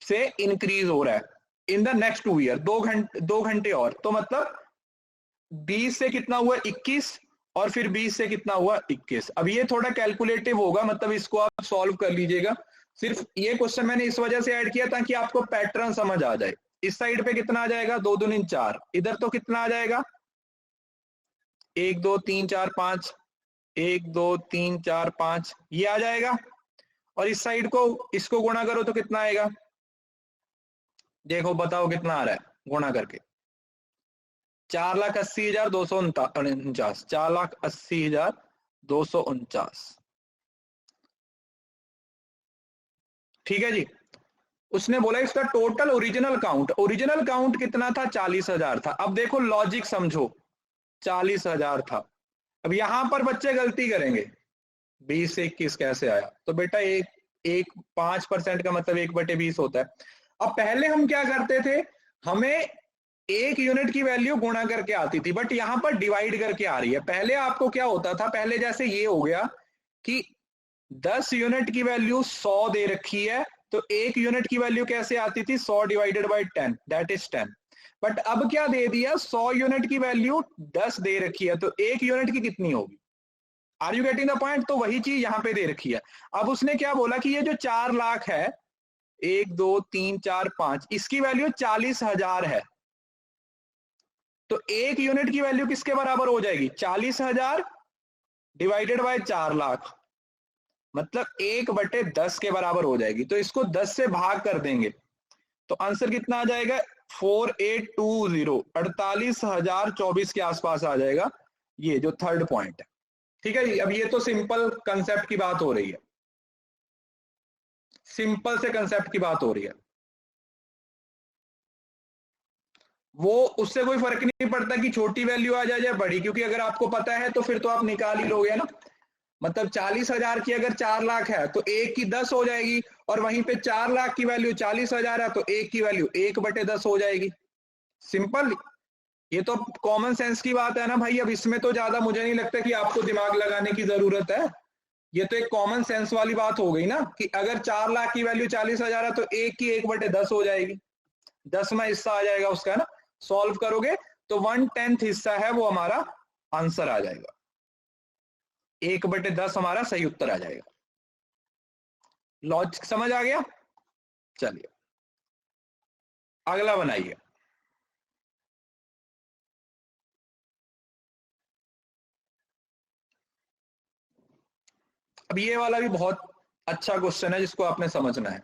से इंक्रीज हो रहा है इन द नेक्स्ट 2 ईयर, 2 घंटे और। तो मतलब 20 से कितना हुआ, 21, और फिर 20 से कितना हुआ, 21। अब ये थोड़ा कैलकुलेटिव होगा, मतलब इसको आप सॉल्व कर लीजिएगा। सिर्फ ये क्वेश्चन मैंने इस वजह से ऐड किया ताकि आपको पैटर्न समझ आ जाए। इस साइड पे कितना आ जाएगा, 2 दूनी 4, इधर तो कितना आ जाएगा, 1 2 3 4 5, 1 2 3 4 5 ये आ जाएगा। और इस साइड को इसको गुणा करो तो कितना आएगा, देखो बताओ कितना आ रहा है गुणा करके। 4,80,249, 4,80,249, ठीक है जी। उसने बोला इसका टोटल ओरिजिनल काउंट कितना था, 40,000 था। अब देखो लॉजिक समझो, 40,000 था। अब यहां पर बच्चे गलती करेंगे, 20 से 21 कैसे आया, तो बेटा एक एक 5% का मतलब 1/20 होता है। अब पहले हम क्या करते थे, हमें एक यूनिट की वैल्यू गुणा करके आती थी, बट यहां पर डिवाइड करके आ रही है। पहले आपको क्या होता था, पहले जैसे ये हो गया कि 10 यूनिट की वैल्यू 100 दे रखी है, तो एक यूनिट की वैल्यू कैसे आती थी, 100 divided by 10, that is 10। But अब क्या दे दिया, 100 यूनिट की वैल्यू 10 दे रखी है, तो एक यूनिट की कितनी होगी। Are you getting the point. तो वही चीज यहाँ पे दे रखी है। अब उसने क्या बोला कि ये जो 4 लाख है, 1 2 3 4 5, इसकी वैल्यू 40,000 है। तो एक यूनिट की वैल्यू किसके बराबर हो जाएगी, 40,000 डिवाइडेड बाय 4 लाख, मतलब 1/10 के बराबर हो जाएगी। तो इसको 10 से भाग कर देंगे तो आंसर कितना आ जाएगा, 4820, 48,024 के आसपास आ जाएगा। ये जो थर्ड पॉइंट है, ठीक है। अब ये तो सिंपल कंसेप्ट की बात हो रही है, सिंपल से कंसेप्ट की बात हो रही है। वो उससे कोई फर्क नहीं पड़ता कि छोटी वैल्यू आ जाए या बड़ी, क्योंकि अगर आपको पता है तो फिर तो आप निकाल ही लोगे ना। मतलब 40,000 की अगर 4 लाख है तो एक की 10 हो जाएगी, और वहीं पे 4 लाख की वैल्यू 40,000 है तो एक की वैल्यू 1/10 हो जाएगी। सिंपल। ये तो कॉमन सेंस की बात है ना भाई। अब इसमें तो ज्यादा मुझे नहीं लगता कि आपको दिमाग लगाने की जरूरत है। ये तो एक कॉमन सेंस वाली बात हो गई ना, कि अगर 4 लाख की वैल्यू 40,000 है तो एक की 1/10 हो जाएगी, 10वां हिस्सा आ जाएगा उसका, है ना। सॉल्व करोगे तो 1/10 हिस्सा है वो हमारा आंसर आ जाएगा, 1/10 हमारा सही उत्तर आ जाएगा। लॉजिक समझ आ गया। चलिए अगला बनाइए। अब ये वाला भी बहुत अच्छा क्वेश्चन है जिसको आपने समझना है।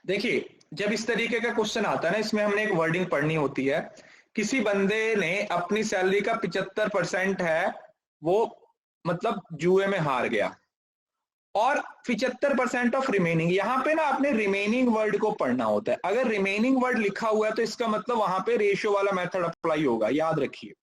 देखिए जब इस तरीके का क्वेश्चन आता है ना, इसमें हमने एक वर्डिंग पढ़नी होती है। किसी बंदे ने अपनी सैलरी का 75% है वो मतलब जुए में हार गया, और 75% ऑफ रिमेनिंग, यहां पे ना आपने रिमेनिंग वर्ड को पढ़ना होता है। अगर रिमेनिंग वर्ड लिखा हुआ है तो इसका मतलब वहां पे रेशियो वाला मेथड अप्लाई होगा, याद रखिए।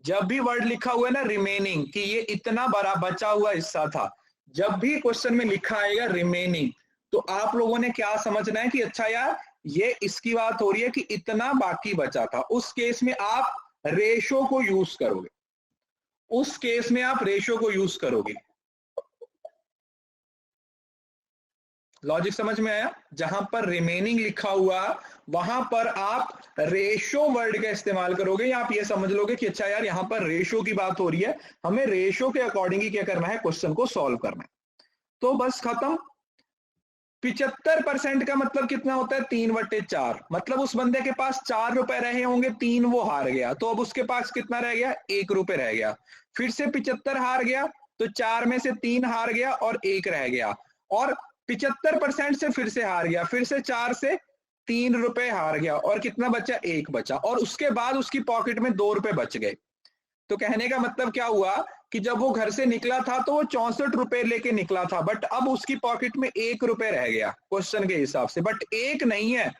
जब भी वर्ड लिखा हुआ है ना रिमेनिंग, कि ये इतना बड़ा बचा हुआ हिस्सा था, जब भी क्वेश्चन में लिखा आएगा रिमेनिंग, तो आप लोगों ने क्या समझना है कि अच्छा यार ये इसकी बात हो रही है कि इतना बाकी बचा था। उस केस में आप रेशो को यूज करोगे, उस केस में आप रेशो को यूज करोगे। लॉजिक समझ में आया? जहां पर रिमेनिंग लिखा हुआ वहां पर आप रेशो वर्ड का इस्तेमाल करोगे, या आप ये समझ लोगे कि अच्छा यार यहां पर रेशो की बात हो रही है, हमें रेशो के अकॉर्डिंग ही क्या करना है, क्वेश्चन को सॉल्व करना है। तो बस खत्म। 75% का मतलब कितना होता है, 3/4। मतलब उस बंदे के पास 4 रुपए रहे होंगे, 3 वो हार गया, तो अब उसके पास कितना रह गया, 1 रुपए रह गया। फिर से 75 हार गया, तो 4 में से 3 हार गया और 1 रह गया, और 75% से फिर से हार गया, फिर से 4 से 3 रुपए हार गया, और कितना बचा, 1 बचा, और उसके बाद उसकी पॉकेट में 2 रुपए बच गए। तो कहने का मतलब क्या हुआ कि जब वो घर से निकला था तो वो 64 रुपए लेके निकला था, बट अब उसकी पॉकेट में 1 रुपए रह गया क्वेश्चन के हिसाब से, बट 1 नहीं है,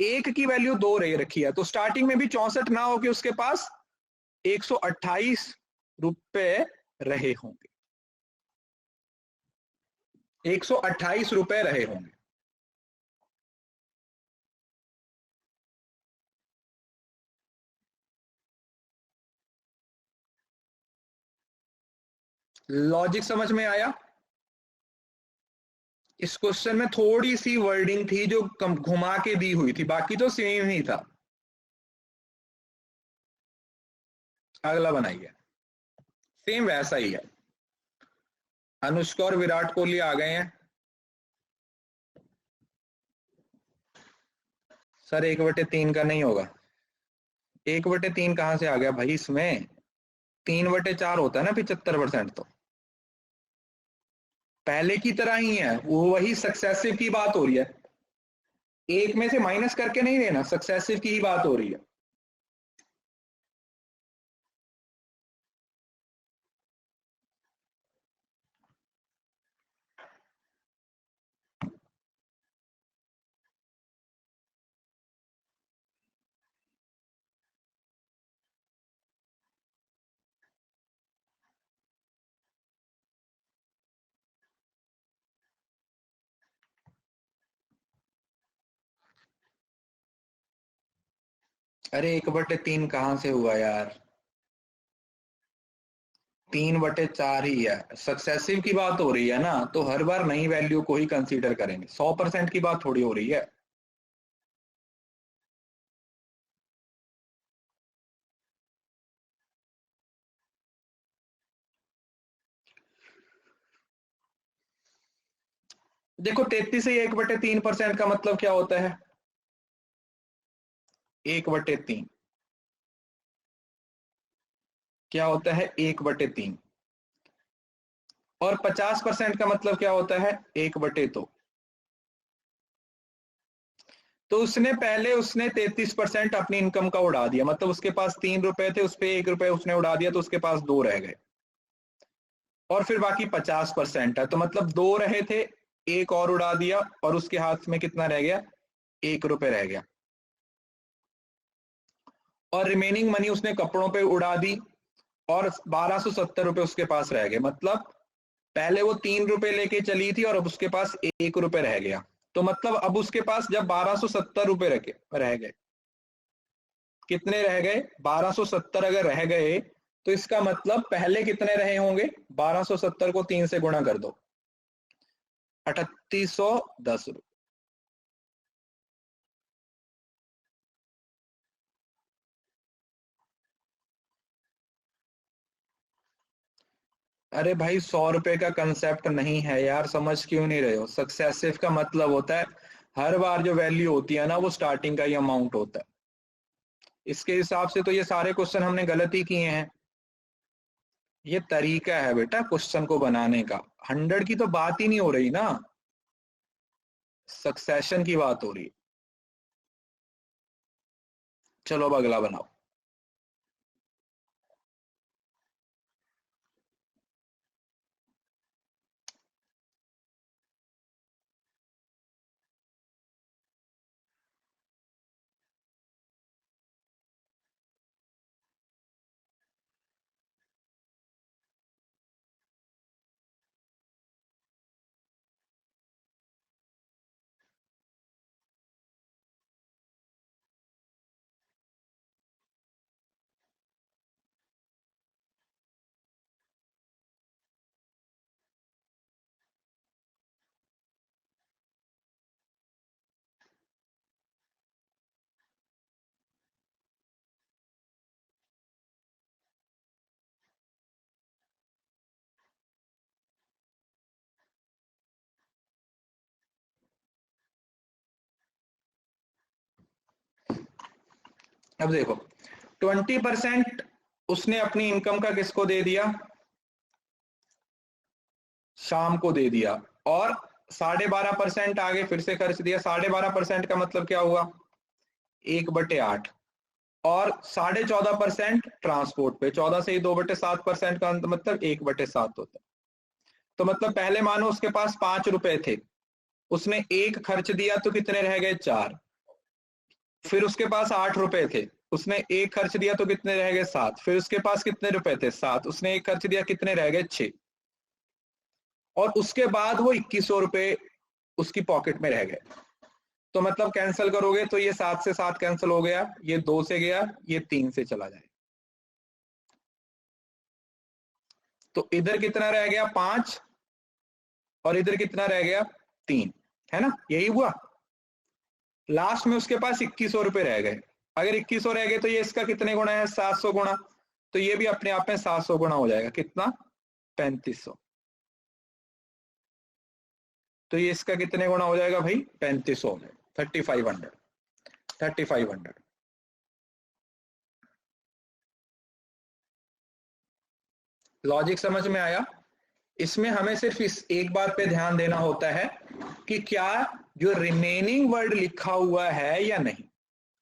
1 की वैल्यू 2 रही रखी है। तो स्टार्टिंग में भी 64 ना होके उसके पास 128 रुपए रहे होंगे, 128 रुपए रहे होंगे। लॉजिक समझ में आया? इस क्वेश्चन में थोड़ी सी वर्डिंग थी जो घुमा के दी हुई थी, बाकी तो सेम ही था। अगला बनाइए, सेम वैसा ही है। अनुष्का और विराट कोहली आ गए हैं। सर 1/3 का नहीं होगा। 1/3 कहां से आ गया भाई इसमें, 3/4 होता है ना 75%। तो पहले की तरह ही है, वो वही सक्सेसिव की बात हो रही है, एक में से माइनस करके नहीं लेना, सक्सेसिव की ही बात हो रही है। अरे 1/3 कहां से हुआ यार, 3/4 ही है। सक्सेसिव की बात हो रही है ना, तो हर बार नई वैल्यू को ही कंसीडर करेंगे, 100% की बात थोड़ी हो रही है। देखो 33 से 1/3% का मतलब क्या होता है, 1/3 क्या होता है, 1/3। और 50% का मतलब क्या होता है, 1/2। तो उसने पहले उसने 33% अपनी इनकम का उड़ा दिया, मतलब उसके पास 3 रुपए थे, उस पे 1 रुपए उसने उड़ा दिया, तो उसके पास 2 रह गए, और फिर बाकी 50% है, तो मतलब 2 रहे थे, 1 और उड़ा दिया, और उसके हाथ में कितना रह गया, 1 रुपए रह गया, और रिमेनिंग मनी उसने कपड़ों पे उड़ा दी, और 1270 रुपए उसके पास रह गए। मतलब पहले वो 3 रुपए लेके चली थी और अब उसके पास 1 रुपए रह गया, तो मतलब अब उसके पास जब 1270 रुपए रह गए, कितने रह गए, 1270 अगर रह गए, तो इसका मतलब पहले कितने रहे होंगे, 1270 को 3 से गुणा कर दो, 3810 रुपए। अरे भाई 100 रुपए का कंसेप्ट नहीं है यार, समझ क्यों नहीं रहे हो? सक्सेसिव का मतलब होता है हर बार जो वैल्यू होती है ना वो स्टार्टिंग का ही अमाउंट होता है। इसके हिसाब से तो ये सारे क्वेश्चन हमने गलत ही किए हैं। ये तरीका है बेटा क्वेश्चन को बनाने का, 100 की तो बात ही नहीं हो रही ना। सक्सेशन की बात हो रही है। चलो अब अगला बनाओ। अब देखो 20% उसने अपनी इनकम का किसको दे दिया, शाम को दे दिया, और 12.5% आगे फिर से खर्च दिया। 12.5% का मतलब क्या हुआ, 1/8, और 14.5% ट्रांसपोर्ट पे, 14 से ही 2/7% का मतलब 1/7 होता है। तो मतलब पहले मानो उसके पास 5 रुपए थे, उसने 1 खर्च दिया तो कितने रह गए, 4। फिर उसके पास 8 रुपए थे, उसने 1 खर्च दिया तो कितने रह गए, 7। फिर उसके पास कितने रुपए थे, 7, उसने 1 खर्च दिया, कितने रह गए, 6। और उसके बाद वो 2100 रुपए उसकी पॉकेट में रह गए। तो मतलब कैंसिल करोगे तो ये 7 से 7 कैंसिल हो गया, ये 2 से गया, ये 3 से चला जाए। तो इधर कितना रह गया, 5, और इधर कितना रह गया, 3, है ना, यही हुआ। लास्ट में उसके पास 2100 रुपए रह गए। अगर 2100 रह गए तो ये इसका कितने गुना है, 700 गुना। तो ये भी अपने आप में 700 गुना हो जाएगा, कितना, 3500। तो ये इसका कितने गुना हो जाएगा भाई, 3500 में 3500, 3500। लॉजिक समझ में आया। इसमें हमें सिर्फ इस एक बात पे ध्यान देना होता है कि क्या जो रिमेनिंग वर्ड लिखा हुआ है या नहीं।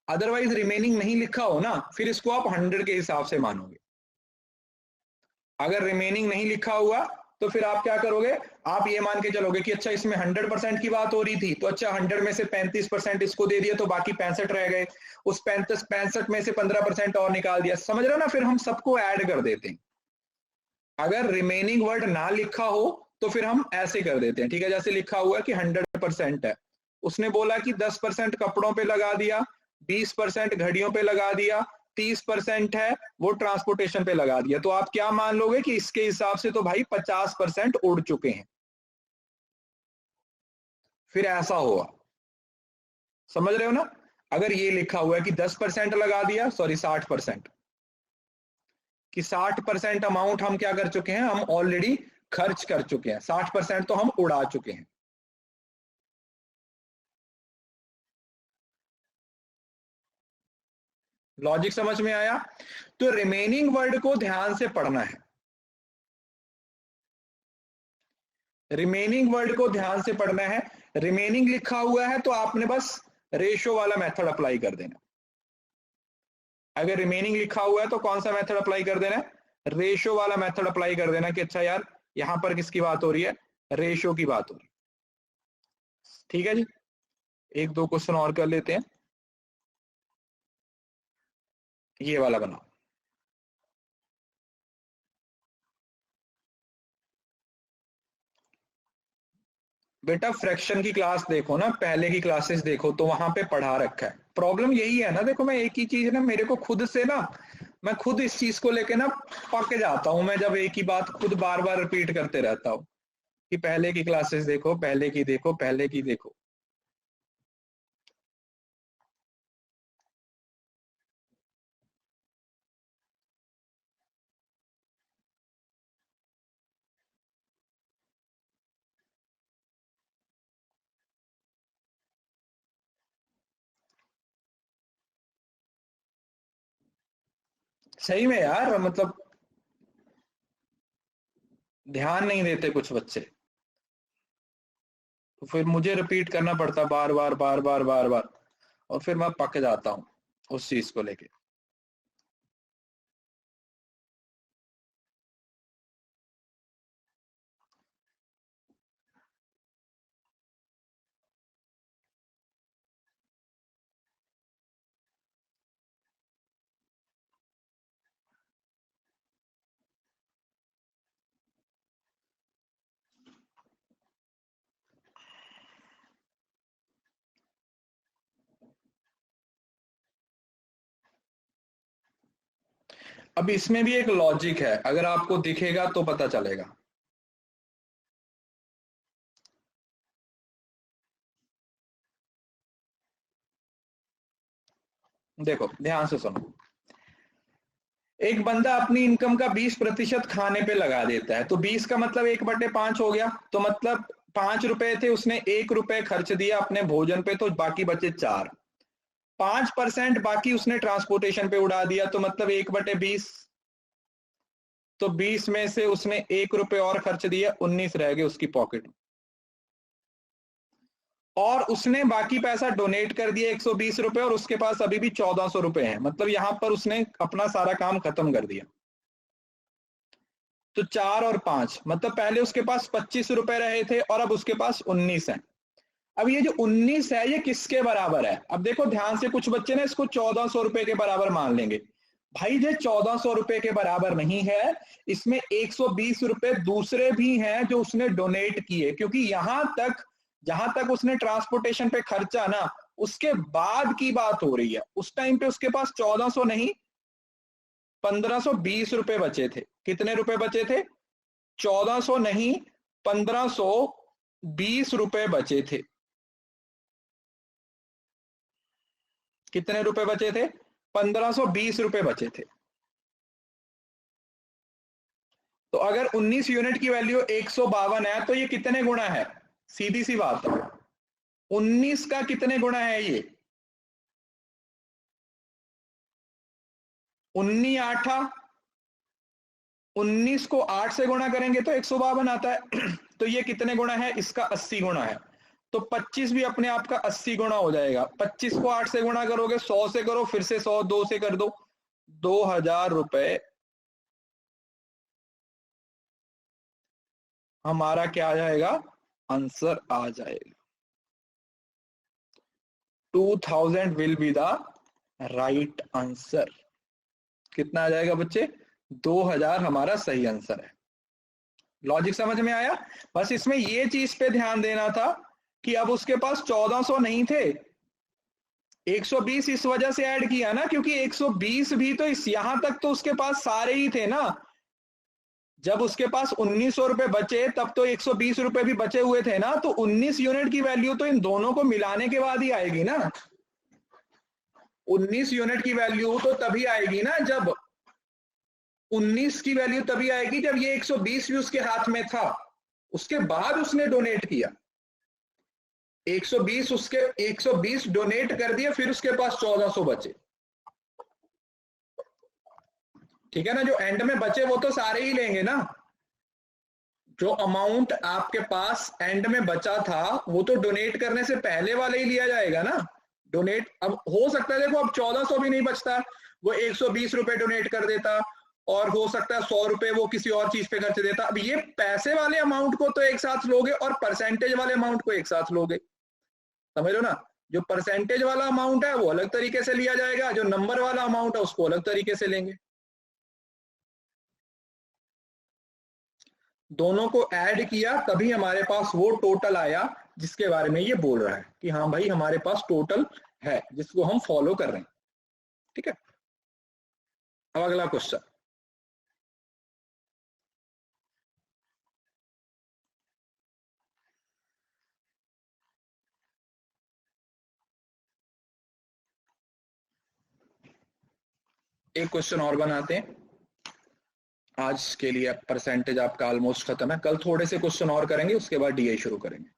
अदरवाइज रिमेनिंग नहीं लिखा हो ना, फिर इसको आप 100 के हिसाब से मानोगे। अगर रिमेनिंग नहीं लिखा हुआ तो फिर आप क्या करोगे, आप ये मान के चलोगे कि अच्छा इसमें 100% की बात हो रही थी, तो अच्छा 100 में से 35% इसको दे दिया तो बाकी 65 रह गए, उस 65 में से 15% और निकाल दिया। समझ रहे हो ना, फिर हम सबको ऐड कर देते हैं। अगर रिमेनिंग वर्ड ना लिखा हो तो फिर हम ऐसे कर देते हैं, ठीक है। जैसे लिखा हुआ है कि 100% है, उसने बोला कि 10% कपड़ों पे लगा दिया, 20% घड़ियों पे लगा दिया, 30% है वो ट्रांसपोर्टेशन पे लगा दिया। तो आप क्या मान लोगे कि इसके हिसाब से तो भाई 50% उड़ चुके हैं। फिर ऐसा होगा, समझ रहे हो ना। अगर ये लिखा हुआ है कि 10% लगा दिया, सॉरी 60%, कि 60% अमाउंट हम क्या कर चुके हैं, हम ऑलरेडी खर्च कर चुके हैं, 60% तो हम उड़ा चुके हैं। लॉजिक समझ में आया। तो रिमेनिंग वर्ड को ध्यान से पढ़ना है, रिमेनिंग वर्ड को ध्यान से पढ़ना है। रिमेनिंग लिखा हुआ है तो आपने बस रेशो वाला मेथड अप्लाई कर देना। अगर रिमेनिंग लिखा हुआ है तो कौन सा मेथड अप्लाई कर देना है, रेशो वाला मेथड अप्लाई कर देना कि अच्छा यार यहां पर किसकी बात हो रही है, रेशो की बात हो रही है। ठीक है जी, एक दो क्वेश्चन और कर लेते हैं। ये वाला बनाओ। बेटा फ्रैक्शन की क्लास देखो ना, पहले की क्लासेस देखो तो वहां पे पढ़ा रखा है। प्रॉब्लम यही है ना, देखो मैं एक ही चीज ना, मेरे को खुद से ना, मैं खुद इस चीज को लेके ना पक जाता हूं मैं, जब एक ही बात खुद बार बार रिपीट करते रहता हूँ कि पहले की क्लासेस देखो, पहले की देखो, पहले की देखो। सही में यार, मतलब ध्यान नहीं देते कुछ बच्चे। तो फिर मुझे रिपीट करना पड़ता बार बार बार बार बार बार, और फिर मैं पक जाता हूँ उस चीज को लेके। अब इसमें भी एक लॉजिक है, अगर आपको दिखेगा तो पता चलेगा। देखो ध्यान से सुनो, एक बंदा अपनी इनकम का 20% खाने पे लगा देता है, तो 20 का मतलब 1/5 हो गया, तो मतलब 5 रुपए थे, उसने 1 रुपए खर्च दिया अपने भोजन पे, तो बाकी बचे 4। 5% बाकी उसने ट्रांसपोर्टेशन पे उड़ा दिया, तो मतलब 1/20। तो 20 में से उसने 1 रुपए और खर्च दिया, 19 रह गए उसकी पॉकेट में, और उसने बाकी पैसा डोनेट कर दिया 120 रुपए, और उसके पास अभी भी 1400 रुपए हैं, मतलब यहां पर उसने अपना सारा काम खत्म कर दिया। तो 4 और 5 मतलब पहले उसके पास 25 रुपए रहे थे और अब उसके पास 19 है। अब ये जो 19 है ये किसके बराबर है? अब देखो ध्यान से, कुछ बच्चे ना इसको 1400 रुपए के बराबर मान लेंगे। भाई ये 1400 रुपए के बराबर नहीं है, इसमें 120 रुपए दूसरे भी हैं जो उसने डोनेट किए, क्योंकि यहां तक जहां तक उसने ट्रांसपोर्टेशन पे खर्चा ना, उसके बाद की बात हो रही है। उस टाइम पे उसके पास 1400 नहीं, 1520 रुपए बचे थे। कितने रुपए बचे थे? 1400 नहीं, 1520 रुपए बचे थे। कितने रुपए बचे थे? 1520 रुपए बचे थे। तो अगर 19 यूनिट की वैल्यू 152 है, तो ये कितने गुना है? सीधी सी बात है, 19 का कितने गुना है ये? 19 आठा, 19 को 8 से गुणा करेंगे तो 152 आता है। तो ये कितने गुना है? इसका 80 गुना है। तो 25 भी अपने आप का 80 गुना हो जाएगा। 25 को 8 से गुणा करोगे, 100 से करो, फिर से 100, 2 से कर दो, 2000 रुपए हमारा क्या आ जाएगा? आंसर आ जाएगा। 2000 will be the right answer. कितना आ जाएगा बच्चे? 2000 हमारा सही आंसर है। लॉजिक समझ में आया? बस इसमें ये चीज पे ध्यान देना था कि अब उसके पास 1400 नहीं थे, 120 इस वजह से ऐड किया ना, क्योंकि 120 भी तो इस यहां तक तो उसके पास सारे ही थे ना। जब उसके पास 1900 रुपए बचे तब तो 120 रुपए भी बचे हुए थे ना, तो 19 यूनिट की वैल्यू तो इन दोनों को मिलाने के बाद ही आएगी ना। 19 यूनिट की वैल्यू तो तभी आएगी ना, जब 19 की वैल्यू तभी आएगी जब ये 120 भी उसके हाथ में था, उसके बाद उसने डोनेट किया। 120 उसके 120 डोनेट कर दिया, फिर उसके पास 1400 बचे। ठीक है ना? जो एंड में बचे वो तो सारे ही लेंगे ना। जो अमाउंट आपके पास एंड में बचा था वो तो डोनेट करने से पहले वाले ही लिया जाएगा ना। डोनेट अब हो सकता है, देखो अब 1400 भी नहीं बचता, वो 120 रुपए डोनेट कर देता, और हो सकता है 100 रुपए वो किसी और चीज पे खर्च देता। अब ये पैसे वाले अमाउंट को तो एक साथ लोगे और परसेंटेज वाले अमाउंट को एक साथ लोगे, समझ लो ना। जो परसेंटेज वाला अमाउंट है वो अलग तरीके से लिया जाएगा, जो नंबर वाला अमाउंट है उसको अलग तरीके से लेंगे। दोनों को ऐड किया तभी हमारे पास वो टोटल आया जिसके बारे में ये बोल रहा है कि हाँ भाई हमारे पास टोटल है जिसको हम फॉलो कर रहे हैं। ठीक है, अब अगला क्वेश्चन। एक क्वेश्चन और बनाते हैं। आज के लिए परसेंटेज आपका ऑलमोस्ट खत्म है, कल थोड़े से क्वेश्चन और करेंगे, उसके बाद डीआई शुरू करेंगे।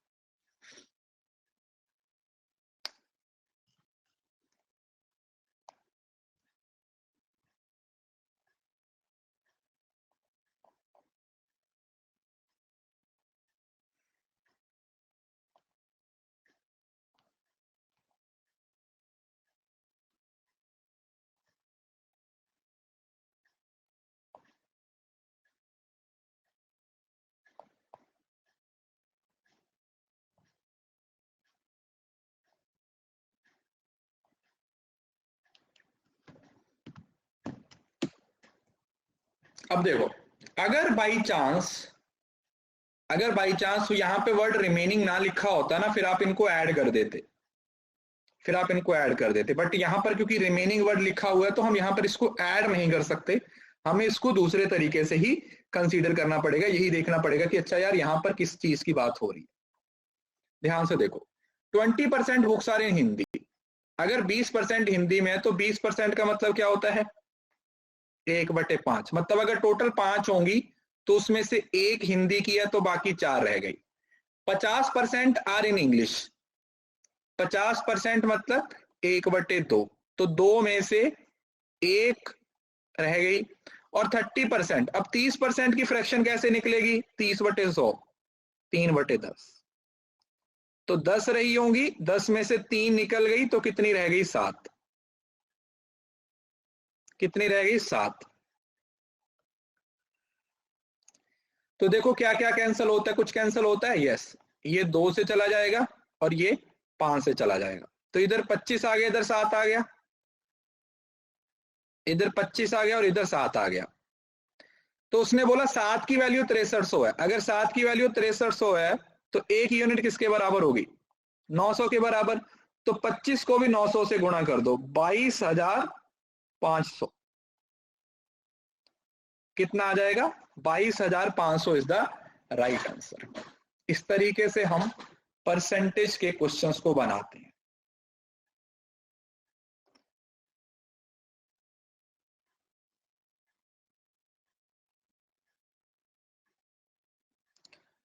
अब देखो, अगर बाई चांस यहाँ पे वर्ड रिमेनिंग ना लिखा होता ना, फिर आप इनको ऐड कर देते, बट यहाँ पर क्योंकि रिमेनिंग वर्ड लिखा हुआ है तो हम यहाँ पर इसको ऐड नहीं कर सकते, हमें इसको दूसरे तरीके से ही कंसीडर करना पड़ेगा, यही देखना पड़ेगा कि अच्छा यार यहाँ पर किस चीज की बात हो रही है। ध्यान से देखो, 20% बुक्स आर इन हिंदी, अगर 20% हिंदी में है तो 20% का मतलब क्या होता है, 1/5, मतलब अगर टोटल 5 होंगी तो उसमें से एक हिंदी की है तो बाकी 4 रह गई। 50% आर इन इंग्लिश, 50% मतलब 1/2, तो 2 में से एक रह गई। और 30%, अब 30% की फ्रैक्शन कैसे निकलेगी, 30/100, 3/10, तो 10 रही होंगी, 10 में से 3 निकल गई तो कितनी रह गई, 7, कितनी रह गई, 7। तो देखो क्या क्या कैंसिल होता है, कुछ कैंसिल होता है, यस, ये 2 से चला जाएगा और ये 5 से चला जाएगा, तो इधर 25 आ गया, इधर 7 आ गया, इधर 25 आ गया और इधर 7 आ गया। तो उसने बोला 7 की वैल्यू 6300 है, अगर 7 की वैल्यू 6300 है तो एक यूनिट किसके बराबर होगी, 900 के बराबर, तो 25 को भी 900 से गुणा कर दो, 22,500, कितना आ जाएगा, 22,500 इज द राइट आंसर। इस तरीके से हम परसेंटेज के क्वेश्चंस को बनाते हैं।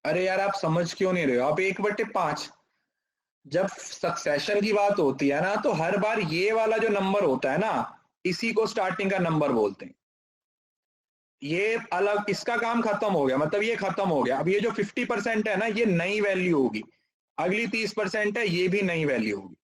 अरे यार आप समझ क्यों नहीं रहे हो, आप 1/5, जब सक्सेशन की बात होती है ना तो हर बार ये वाला जो नंबर होता है ना, इसी को स्टार्टिंग का नंबर बोलते हैं। ये अलग, इसका काम खत्म हो गया, मतलब ये खत्म हो गया। अब ये जो 50% है ना, ये नई वैल्यू होगी, अगली 30% है, ये भी नई वैल्यू होगी।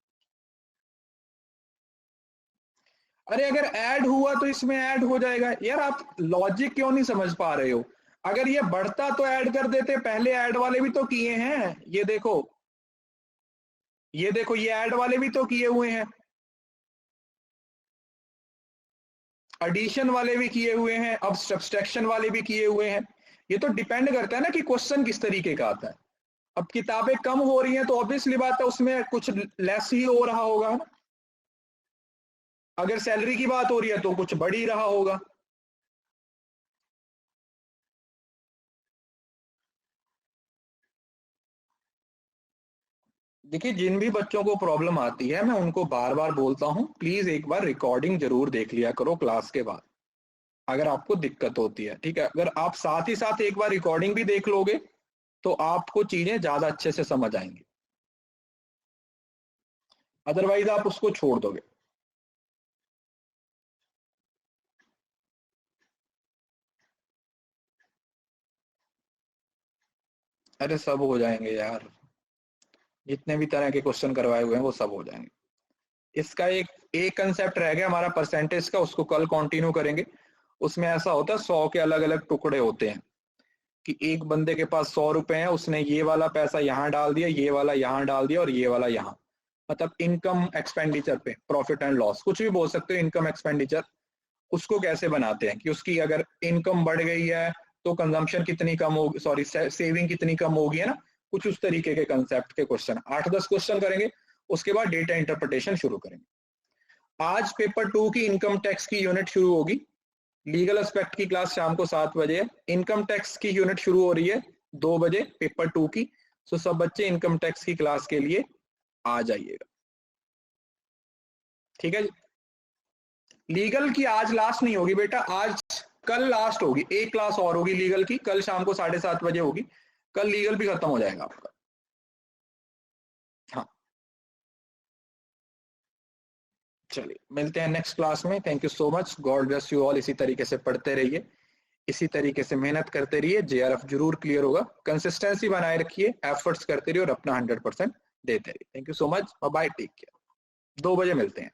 अरे अगर ऐड हुआ तो इसमें ऐड हो जाएगा, यार आप लॉजिक क्यों नहीं समझ पा रहे हो, अगर ये बढ़ता तो ऐड कर देते, पहले ऐड वाले भी तो किए हैं, ये देखो, ये देखो, ये ऐड वाले भी तो किए हुए हैं, एडिशन वाले भी किए हुए हैं, अब सब्सट्रैक्शन वाले भी किए हुए हैं। ये तो डिपेंड करता है ना कि क्वेश्चन किस तरीके का आता है। अब किताबें कम हो रही हैं तो ऑब्वियसली बात है उसमें कुछ लेस ही हो रहा होगा ना, अगर सैलरी की बात हो रही है तो कुछ बढ़ ही रहा होगा। देखिए, जिन भी बच्चों को प्रॉब्लम आती है मैं उनको बार बार बोलता हूं, प्लीज एक बार रिकॉर्डिंग जरूर देख लिया करो क्लास के बाद, अगर आपको दिक्कत होती है, ठीक है। अगर आप साथ ही साथ एक बार रिकॉर्डिंग भी देख लोगे तो आपको चीजें ज्यादा अच्छे से समझ आएंगी, अदरवाइज आप उसको छोड़ दोगे। अरे सब हो जाएंगे यार, जितने भी तरह के क्वेश्चन करवाए हुए हैं वो सब हो जाएंगे। इसका एक कंसेप्ट रह गया हमारा परसेंटेज का, उसको कल कंटिन्यू करेंगे। उसमें ऐसा होता है 100 के अलग अलग टुकड़े होते हैं, कि एक बंदे के पास 100 रुपए है, उसने ये वाला पैसा यहाँ डाल दिया, ये वाला यहाँ डाल दिया और ये वाला यहाँ, मतलब इनकम एक्सपेंडिचर पे, प्रॉफिट एंड लॉस कुछ भी बोल सकते हो, इनकम एक्सपेंडिचर, उसको कैसे बनाते हैं कि उसकी अगर इनकम बढ़ गई है तो कंजम्पशन कितनी कम होगी, सॉरी सेविंग कितनी कम होगी, है ना, कुछ उस तरीके के कंसेप्ट के क्वेश्चन 8-10 क्वेश्चन करेंगे। उसके बाद डेटा इंटरप्रिटेशन शुरू करेंगे। आज पेपर 2 की इनकम टैक्स की यूनिट शुरू होगी, लीगल एस्पेक्ट की क्लास शाम को 7 बजे है, इनकम टैक्स की यूनिट शुरू हो रही है 2 बजे पेपर 2 की। सो सब बच्चे इनकम टैक्स की क्लास के लिए आ जाइएगा, ठीक है। लीगल की आज लास्ट नहीं होगी बेटा, आज कल लास्ट होगी, एक क्लास और होगी लीगल की, कल शाम को 7:30 बजे होगी, कल लीगल भी खत्म हो जाएगा आपका। हाँ, चलिए मिलते हैं नेक्स्ट क्लास में। Thank you so much, God bless you all. इसी तरीके से पढ़ते रहिए, इसी तरीके से मेहनत करते रहिए, जेआरएफ जरूर क्लियर होगा। कंसिस्टेंसी बनाए रखिए, एफर्ट्स करते रहिए और अपना 100% देते रहिए। Thank you so much, bye, take care. 2 बजे मिलते हैं।